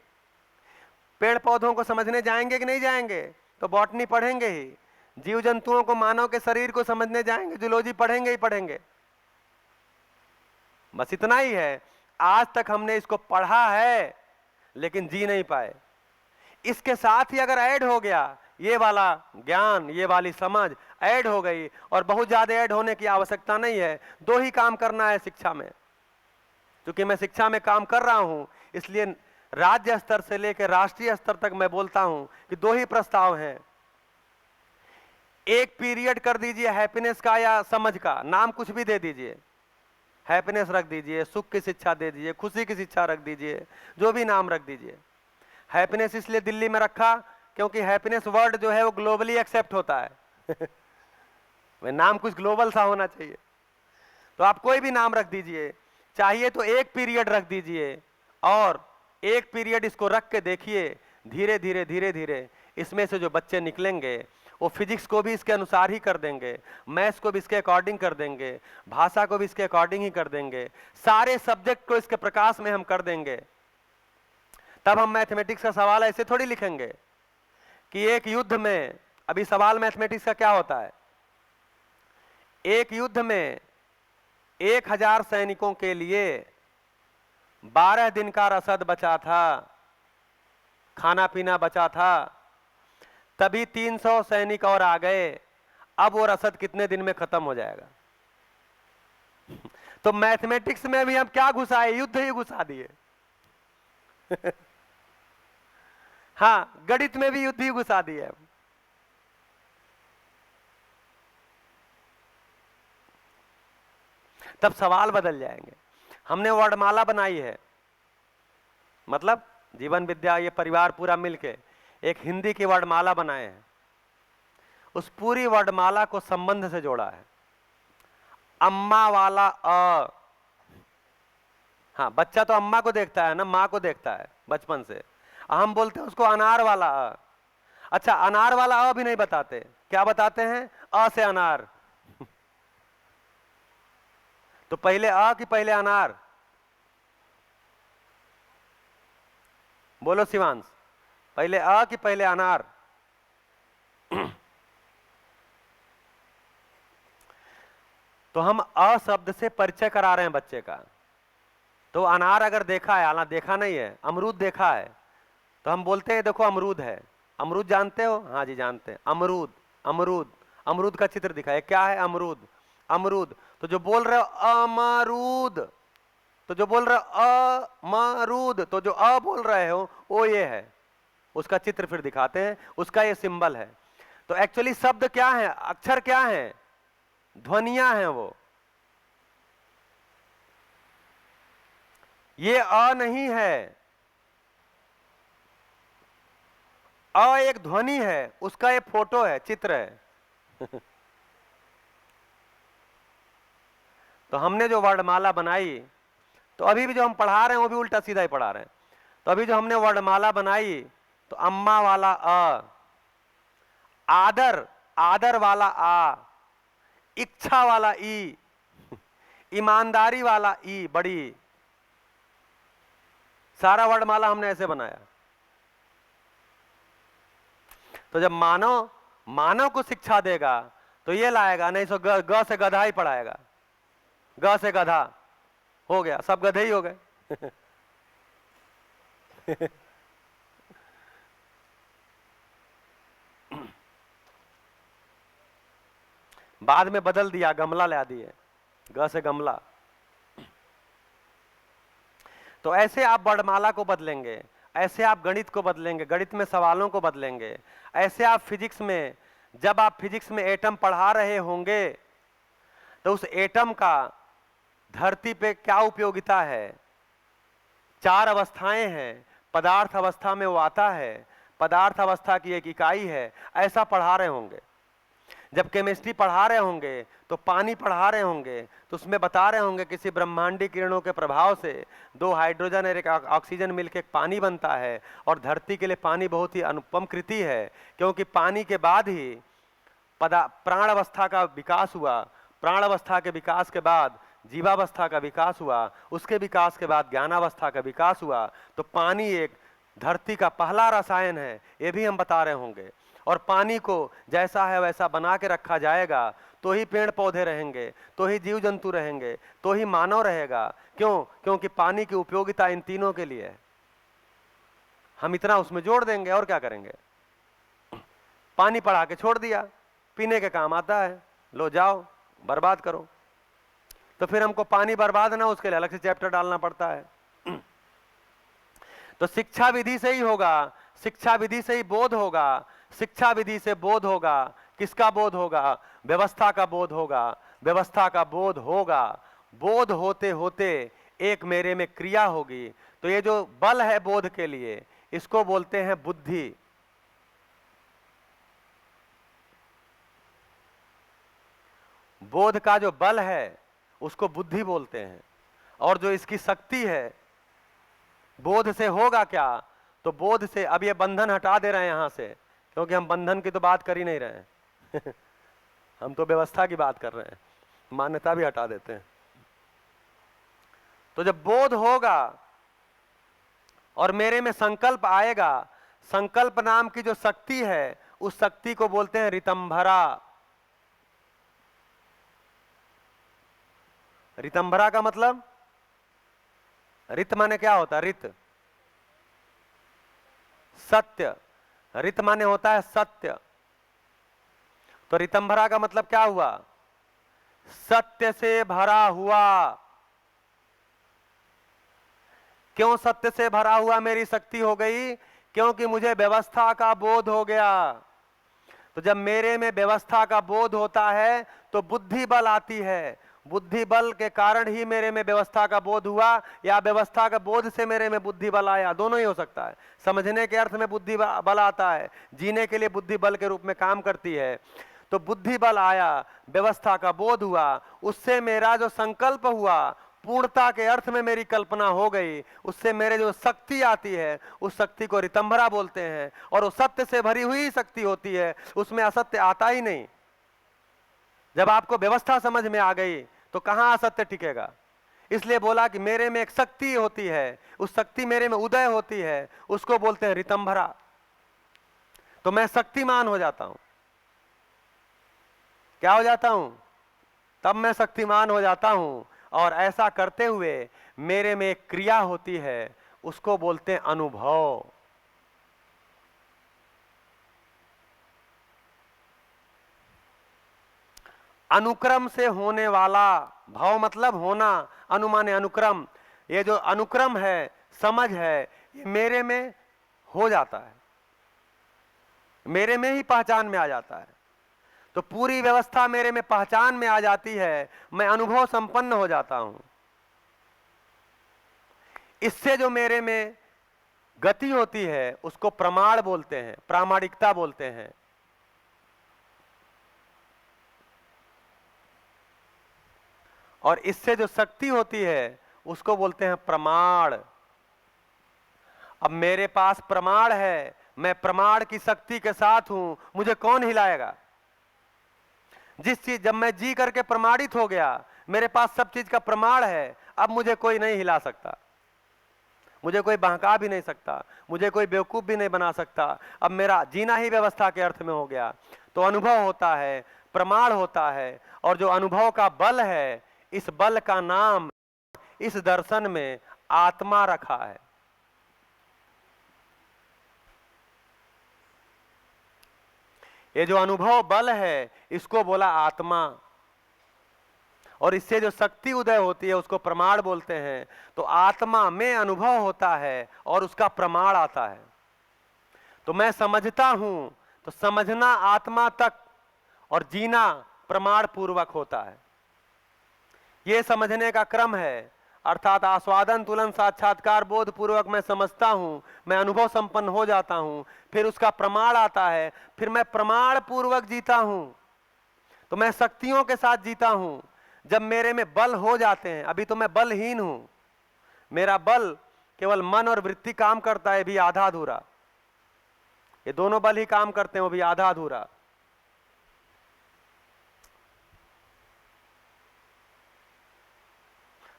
S1: पेड़ पौधों को समझने जाएंगे कि नहीं जाएंगे? तो बॉटनी पढ़ेंगे ही। जीव जंतुओं को, मानव के शरीर को समझने जाएंगे, जूलॉजी पढ़ेंगे ही पढ़ेंगे। बस इतना ही है। आज तक हमने इसको पढ़ा है लेकिन जी नहीं पाए। इसके साथ ही अगर ऐड हो गया ये वाला ज्ञान, ये वाली समझ ऐड हो गई, और बहुत ज्यादा ऐड होने की आवश्यकता नहीं है। 2 ही काम करना है शिक्षा में। क्योंकि मैं शिक्षा में काम कर रहा हूं, इसलिए राज्य स्तर से लेकर राष्ट्रीय स्तर तक मैं बोलता हूं कि 2 ही प्रस्ताव हैं। एक पीरियड कर दीजिए हैप्पीनेस का या समझ का, नाम कुछ भी दे दीजिए। हैप्पीनेस रख दीजिए, सुख की शिक्षा दे दीजिए, खुशी की शिक्षा रख दीजिए, जो भी नाम रख दीजिए। हैप्पीनेस इसलिए दिल्ली में रखा क्योंकि हैप्पीनेस वर्ड जो है वो ग्लोबली एक्सेप्ट होता है। नाम कुछ ग्लोबल सा होना चाहिए। तो आप कोई भी नाम रख दीजिए, चाहिए तो एक पीरियड रख दीजिए, और एक पीरियड इसको रख के देखिए, धीरे धीरे धीरे धीरे इसमें से जो बच्चे निकलेंगे वो फिजिक्स को भी इसके अनुसार ही कर देंगे, मैथ्स को भी इसके अकॉर्डिंग कर देंगे, भाषा को भी इसके अकॉर्डिंग ही कर देंगे, सारे सब्जेक्ट को इसके प्रकाश में हम कर देंगे। तब हम मैथमेटिक्स का सवाल ऐसे थोड़ी लिखेंगे कि एक युद्ध में, अभी सवाल मैथमेटिक्स का क्या होता है, एक युद्ध में 1000 सैनिकों के लिए 12 दिन का रसद बचा था, खाना पीना बचा था, तभी 300 सैनिक और आ गए, अब वो रसद कितने दिन में खत्म हो जाएगा। तो मैथमेटिक्स में भी हम क्या घुसाए, युद्ध ही घुसा दिए। हाँ, गणित में भी युद्ध ही घुसा दिए। तब सवाल बदल जाएंगे। हमने वर्णमाला बनाई है, मतलब जीवन विद्या ये परिवार पूरा मिलके एक हिंदी की वर्णमाला बनाए हैं। उस पूरी वर्णमाला को संबंध से जोड़ा है। अम्मा वाला अ, हाँ, बच्चा तो अम्मा को देखता है ना, माँ को देखता है बचपन से। हम बोलते हैं उसको अनार वाला अ। अच्छा, अनार वाला अ भी नहीं बताते, क्या बताते हैं, अ से अनार। तो पहले अ कि पहले अनार? बोलो शिवांश, पहले अ कि पहले अनार? तो हम अ शब्द से परिचय करा रहे हैं बच्चे का। तो अनार अगर देखा है, हालांकि देखा नहीं है, अमरूद देखा है, तो हम बोलते हैं देखो अमरूद है। अमरूद जानते हो? हाँ जी जानते हैं। अमरूद, अमरूद, अमरूद का चित्र दिखाए, क्या है? अमरूद, अमरूद। तो जो बोल रहे हो अमरूद, तो जो बोल रहे हो अमरूद, तो जो अ बोल रहे हो वो ये है, उसका चित्र फिर दिखाते हैं, उसका ये सिंबल है। तो एक्चुअली शब्द क्या है, अक्षर क्या है, ध्वनियां हैं वो। ये अ नहीं है, अ एक ध्वनि है, उसका एक फोटो है, चित्र है। तो हमने जो वर्णमाला बनाई, तो अभी भी जो हम पढ़ा रहे हैं वो भी उल्टा सीधा ही पढ़ा रहे हैं। तो अभी जो हमने वर्णमाला बनाई, तो अम्मा वाला अ, आदर, आदर वाला आ, इच्छा वाला ई, ईमानदारी वाला ई, बड़ी, सारा वर्णमाला हमने ऐसे बनाया। तो जब मानव मानव को शिक्षा देगा तो ये लाएगा, नहीं तो ग से गधा ही पढ़ाएगा। ग से गधा हो गया, सब गधे ही हो गए। बाद में बदल दिया, गमला ला दिए, ग से गमला। तो ऐसे आप वर्णमाला को बदलेंगे, ऐसे आप गणित को बदलेंगे, गणित में सवालों को बदलेंगे, ऐसे आप फिजिक्स में, जब आप फिजिक्स में एटम पढ़ा रहे होंगे तो उस एटम का धरती पे क्या उपयोगिता है, 4 अवस्थाएं हैं, पदार्थ अवस्था में वो आता है, पदार्थ अवस्था की एक इकाई है, ऐसा पढ़ा रहे होंगे। जब केमिस्ट्री पढ़ा रहे होंगे तो पानी पढ़ा रहे होंगे, तो उसमें बता रहे होंगे किसी ब्रह्मांडी किरणों के प्रभाव से 2 हाइड्रोजन और 1 ऑक्सीजन मिलकर एक पानी बनता है, और धरती के लिए पानी बहुत ही अनुपम कृति है, क्योंकि पानी के बाद ही प्राण अवस्था का विकास हुआ, प्राण अवस्था के विकास के बाद जीवावस्था का विकास हुआ, उसके विकास के बाद ज्ञानावस्था का विकास हुआ। तो पानी एक धरती का पहला रसायन है, ये भी हम बता रहे होंगे। और पानी को जैसा है वैसा बना के रखा जाएगा तो ही पेड़ पौधे रहेंगे, तो ही जीव जंतु रहेंगे, तो ही मानव रहेगा। क्यों? क्योंकि पानी की उपयोगिता इन तीनों के लिए है। हम इतना उसमें जोड़ देंगे और क्या करेंगे? पानी पढ़ा के छोड़ दिया, पीने के काम आता है, लो जाओ बर्बाद करो। तो फिर हमको पानी बर्बाद ना, उसके लिए अलग से चैप्टर डालना पड़ता है। तो शिक्षा विधि से ही होगा, शिक्षा विधि से ही बोध होगा, शिक्षा विधि से बोध होगा। किसका बोध होगा? व्यवस्था का बोध होगा, व्यवस्था का बोध होगा। बोध होते होते एक मेरे में क्रिया होगी। तो ये जो बल है बोध के लिए, इसको बोलते हैं बुद्धि। बोध का जो बल है उसको बुद्धि बोलते हैं। और जो इसकी शक्ति है, बोध से होगा क्या? तो बोध से, अब ये बंधन हटा दे रहे हैं यहां से, क्योंकि हम बंधन की तो बात कर ही नहीं रहे हैं। हम तो व्यवस्था की बात कर रहे हैं, मान्यता भी हटा देते हैं। तो जब बोध होगा और मेरे में संकल्प आएगा, संकल्प नाम की जो शक्ति है उस शक्ति को बोलते हैं ऋतंभरा। ऋतंभरा का मतलब, ऋत माने क्या होता है? ऋत सत्य, ऋत माने होता है सत्य। तो ऋतंभरा का मतलब क्या हुआ? सत्य से भरा हुआ। क्यों सत्य से भरा हुआ मेरी शक्ति हो गई? क्योंकि मुझे व्यवस्था का बोध हो गया। तो जब मेरे में व्यवस्था का बोध होता है तो बुद्धि बल आती है। बुद्धि बल के कारण ही मेरे में व्यवस्था का बोध हुआ, या व्यवस्था का बोध से मेरे में बुद्धि बल आया, दोनों ही हो सकता है। समझने के अर्थ में बुद्धि बल आता है, जीने के लिए बुद्धि बल के रूप में काम करती है। तो बुद्धि बल आया, व्यवस्था का बोध हुआ, उससे मेरा जो संकल्प हुआ, पूर्णता के अर्थ में मेरी कल्पना हो गई, उससे मेरे जो शक्ति आती है उस शक्ति को ऋतंभरा बोलते हैं। और वो सत्य से भरी हुई शक्ति होती है, उसमें असत्य आता ही नहीं। जब आपको व्यवस्था समझ में आ गई तो कहां असत्य टिकेगा? इसलिए बोला कि मेरे में एक शक्ति होती है, उस शक्ति मेरे में उदय होती है, उसको बोलते हैं ऋतंभरा। तो मैं शक्तिमान हो जाता हूं। क्या हो जाता हूं? तब मैं शक्तिमान हो जाता हूं। और ऐसा करते हुए मेरे में एक क्रिया होती है, उसको बोलते हैं अनुभव। अनुक्रम से होने वाला, भाव मतलब होना, अनु माने अनुक्रम। ये जो अनुक्रम है, समझ है, ये मेरे में हो जाता है, मेरे में ही पहचान में आ जाता है। तो पूरी व्यवस्था मेरे में पहचान में आ जाती है, मैं अनुभव संपन्न हो जाता हूं। इससे जो मेरे में गति होती है उसको प्रमाण बोलते हैं, प्रामाणिकता बोलते हैं। और इससे जो शक्ति होती है उसको बोलते हैं प्रमाण। अब मेरे पास प्रमाण है, मैं प्रमाण की शक्ति के साथ हूं, मुझे कौन हिलाएगा? जिस चीज, जब मैं जी करके प्रमाणित हो गया, मेरे पास सब चीज का प्रमाण है, अब मुझे कोई नहीं हिला सकता, मुझे कोई बहका भी नहीं सकता, मुझे कोई बेवकूफ भी नहीं बना सकता। अब मेरा जीना ही व्यवस्था के अर्थ में हो गया। तो अनुभव होता है, प्रमाण होता है, और जो अनुभव का बल है, इस बल का नाम इस दर्शन में आत्मा रखा है। ये जो अनुभव बल है इसको बोला आत्मा। और इससे जो शक्ति उदय होती है उसको प्रमाण बोलते हैं। तो आत्मा में अनुभव होता है और उसका प्रमाण आता है। तो मैं समझता हूं, तो समझना आत्मा तक और जीना प्रमाण पूर्वक होता है। ये समझने का क्रम है, अर्थात आस्वादन तुलन साक्षात्कार बोध पूर्वक मैं समझता हूं, मैं अनुभव संपन्न हो जाता हूं, फिर उसका प्रमाण आता है, फिर मैं प्रमाण पूर्वक जीता हूं। तो मैं शक्तियों के साथ जीता हूं। जब मेरे में बल हो जाते हैं, अभी तो मैं बलहीन हूं, मेरा बल केवल मन और वृत्ति काम करता है, भी आधा अधूरा। ये दोनों बल ही काम करते हैं, वो भी आधा अधूरा।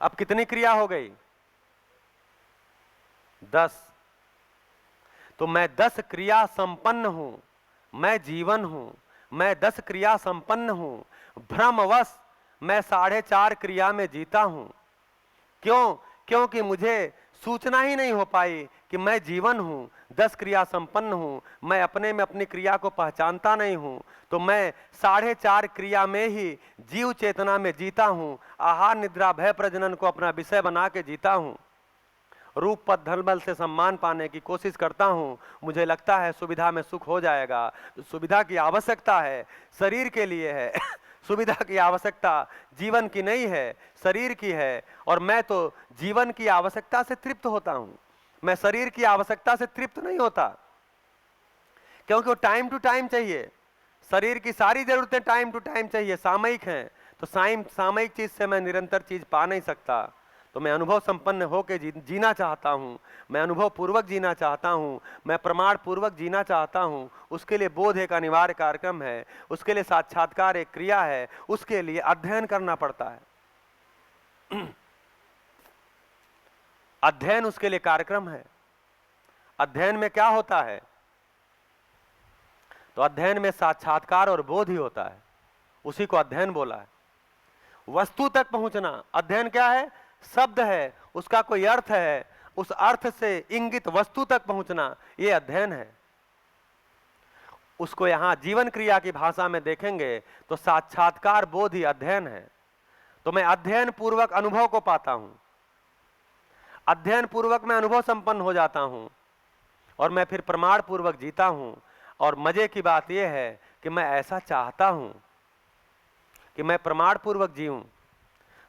S1: अब कितनी क्रिया हो गई? 10। तो मैं 10 क्रिया संपन्न हूं, मैं जीवन हूं, मैं 10 क्रिया संपन्न हूं। भ्रमवश मैं 4.5 क्रिया में जीता हूं। क्यों? क्योंकि मुझे सूचना ही नहीं हो पाई कि मैं जीवन हूं, 10 क्रिया संपन्न हूं। मैं अपने में अपनी क्रिया को पहचानता नहीं हूं। तो मैं 4.5 क्रिया में ही जीव चेतना में जीता हूं। आहार निद्रा भय प्रजनन को अपना विषय बना के जीता हूं। रूप पद धन बल से सम्मान पाने की कोशिश करता हूं। मुझे लगता है सुविधा में सुख हो जाएगा। सुविधा की आवश्यकता है, शरीर के लिए है। सुविधा की आवश्यकता जीवन की नहीं है, शरीर की है। और मैं तो जीवन की आवश्यकता से तृप्त होता हूं, मैं शरीर की आवश्यकता से तृप्त नहीं होता, क्योंकि वो टाइम टू टाइम चाहिए। शरीर की सारी जरूरतें टाइम टू टाइम चाहिए, सामयिक हैं। तो सामयिक चीज से मैं निरंतर चीज पा नहीं सकता। तो मैं अनुभव संपन्न होकर जीना चाहता हूँ, मैं अनुभव पूर्वक जीना चाहता हूँ, मैं प्रमाण पूर्वक जीना चाहता हूँ। उसके लिए बोध एक अनिवार्य कार्यक्रम है, उसके लिए साक्षात्कार एक क्रिया है, उसके लिए अध्ययन करना पड़ता है। अध्ययन उसके लिए कार्यक्रम है। अध्ययन में क्या होता है? तो अध्ययन में साक्षात्कार और बोध ही होता है, उसी को अध्ययन बोला है। वस्तु तक पहुंचना अध्ययन क्या है? शब्द है, उसका कोई अर्थ है, उस अर्थ से इंगित वस्तु तक पहुंचना, यह अध्ययन है। उसको यहां जीवन क्रिया की भाषा में देखेंगे तो साक्षात्कार बोध ही अध्ययन है। तो मैं अध्ययन पूर्वक अनुभव को पाता हूं, अध्ययन पूर्वक मैं अनुभव संपन्न हो जाता हूं, और मैं फिर प्रमाण पूर्वक जीता हूं। और मजे की बात यह है कि मैं ऐसा चाहता हूं कि मैं प्रमाण पूर्वक जीऊं।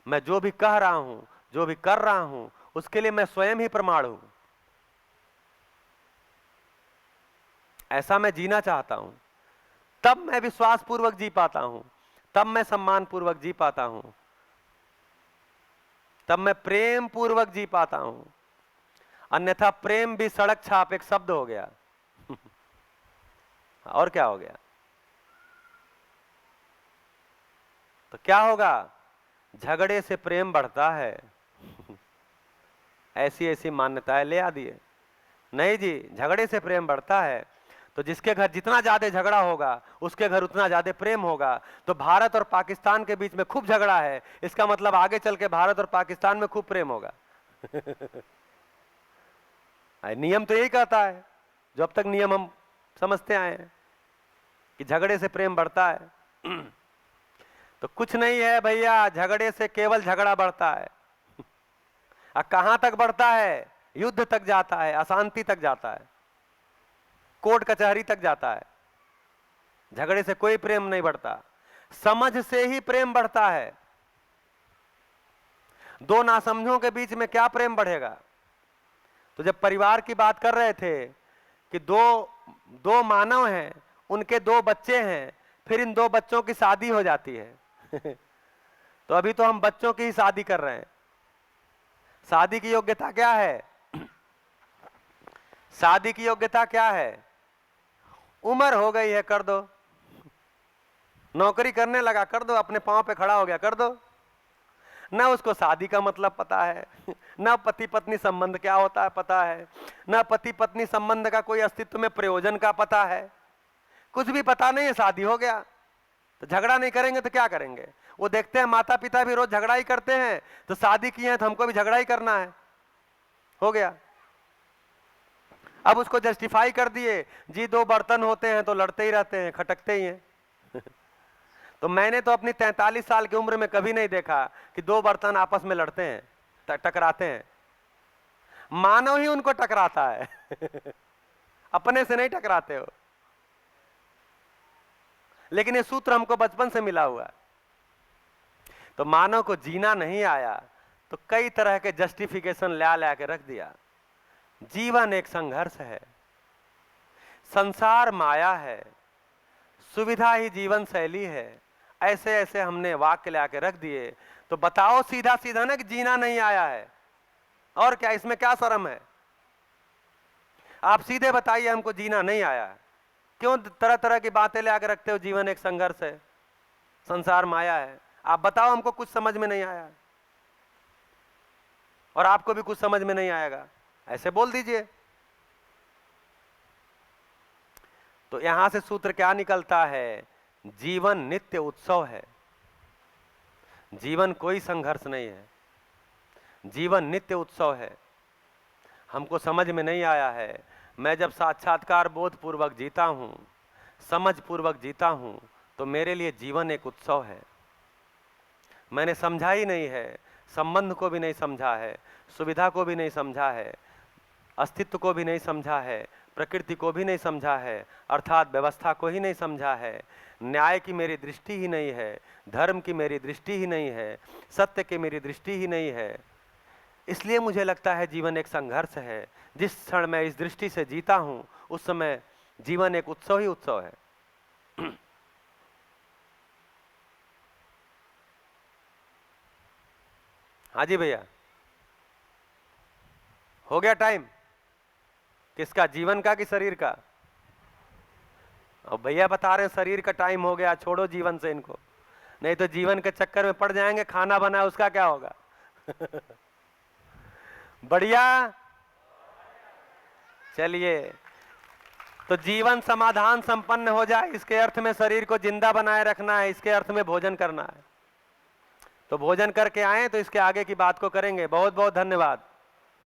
S1: मैं जो भी कह रहा हूं, जो भी कर रहा हूं, उसके लिए मैं स्वयं ही प्रमाण हूं। ऐसा मैं जीना चाहता हूं, तब मैं विश्वास पूर्वक जी पाता हूं, तब मैं सम्मान पूर्वक जी पाता हूं, तब मैं प्रेम पूर्वक जी पाता हूं। अन्यथा प्रेम भी सड़क छाप एक शब्द हो गया। और क्या हो गया? तो क्या होगा? झगड़े से प्रेम बढ़ता है। ऐसी ऐसी मान्यताएं ले आ दिए। नहीं जी, झगड़े से प्रेम बढ़ता है। तो जिसके घर जितना ज्यादा झगड़ा होगा, उसके घर उतना ज्यादा प्रेम होगा। तो भारत और पाकिस्तान के बीच में खूब झगड़ा है, इसका मतलब आगे चल के भारत और पाकिस्तान में खूब प्रेम होगा। नियम तो यही कहता है, जो अब तक नियम हम समझते आए हैं कि झगड़े से प्रेम बढ़ता है। तो कुछ नहीं है भैया, झगड़े से केवल झगड़ा बढ़ता है। कहां तक बढ़ता है? युद्ध तक जाता है, अशांति तक जाता है, कोर्ट कचहरी तक जाता है। झगड़े से कोई प्रेम नहीं बढ़ता, समझ से ही प्रेम बढ़ता है। दो नासमझों के बीच में क्या प्रेम बढ़ेगा? तो जब परिवार की बात कर रहे थे कि दो मानव हैं, उनके दो बच्चे हैं, फिर इन दो बच्चों की शादी हो जाती है। तो अभी तो हम बच्चों की ही शादी कर रहे हैं। शादी की योग्यता क्या है? शादी की योग्यता क्या है? उम्र हो गई है, कर दो। नौकरी करने लगा, कर दो। अपने पांव पे खड़ा हो गया, कर दो। ना उसको शादी का मतलब पता है, ना पति पत्नी संबंध क्या होता है पता है, ना पति पत्नी संबंध का कोई अस्तित्व में प्रयोजन का पता है, कुछ भी पता नहीं है, शादी हो गया। तो झगड़ा नहीं करेंगे तो क्या करेंगे? वो देखते हैं माता पिता भी रोज झगड़ा ही करते हैं, तो शादी किए हैं तो हमको भी झगड़ा ही करना है, हो गया। अब उसको जस्टिफाई कर दिए, जी दो बर्तन होते हैं तो लड़ते ही रहते हैं, खटकते ही हैं। तो मैंने तो अपनी 43 साल की उम्र में कभी नहीं देखा कि दो बर्तन आपस में लड़ते हैं, टकराते हैं। मानव ही उनको टकराता है। अपने से नहीं टकराते हो। लेकिन ये सूत्र हमको बचपन से मिला हुआ है। तो मानव को जीना नहीं आया तो कई तरह के जस्टिफिकेशन ला के रख दिया। जीवन एक संघर्ष है, संसार माया है, सुविधा ही जीवन शैली है, ऐसे ऐसे हमने वाक्य ला के रख दिए। तो बताओ सीधा सीधा ना कि जीना नहीं आया है, और क्या? इसमें क्या शर्म है? आप सीधे बताइए हमको जीना नहीं आया है। क्यों तरह तरह की बातें ले आके रखते हो? जीवन एक संघर्ष है, संसार माया है। आप बताओ हमको कुछ समझ में नहीं आया, और आपको भी कुछ समझ में नहीं आएगा, ऐसे बोल दीजिए। तो यहां से सूत्र क्या निकलता है? जीवन नित्य उत्सव है। जीवन कोई संघर्ष नहीं है, जीवन नित्य उत्सव है। हमको समझ में नहीं आया है, मैं जब साक्षात्कार बोध पूर्वक जीता हूं, समझ पूर्वक जीता हूं, तो मेरे लिए जीवन एक उत्सव है। मैंने समझा ही नहीं है, संबंध को भी नहीं समझा है, सुविधा को भी नहीं समझा है, अस्तित्व को भी नहीं समझा है, प्रकृति को भी नहीं समझा है, अर्थात व्यवस्था को ही नहीं समझा है, न्याय की मेरी दृष्टि ही नहीं है, धर्म की मेरी दृष्टि ही नहीं है, सत्य की मेरी दृष्टि ही नहीं है। इसलिए मुझे लगता है जीवन एक संघर्ष है। जिस क्षण मैं इस दृष्टि से जीता हूं, उस समय जीवन एक उत्सव ही उत्सव है। हाँ जी भैया। हो गया टाइम? किसका, जीवन का कि शरीर का? और भैया बता रहे हैं शरीर का टाइम हो गया, छोड़ो जीवन से इनको, नहीं तो जीवन के चक्कर में पड़ जाएंगे। खाना बना है उसका क्या होगा? बढ़िया। चलिए, तो जीवन समाधान संपन्न हो जाए, इसके अर्थ में शरीर को जिंदा बनाए रखना है, इसके अर्थ में भोजन करना है। तो भोजन करके आए तो इसके आगे की बात को करेंगे। बहुत बहुत धन्यवाद।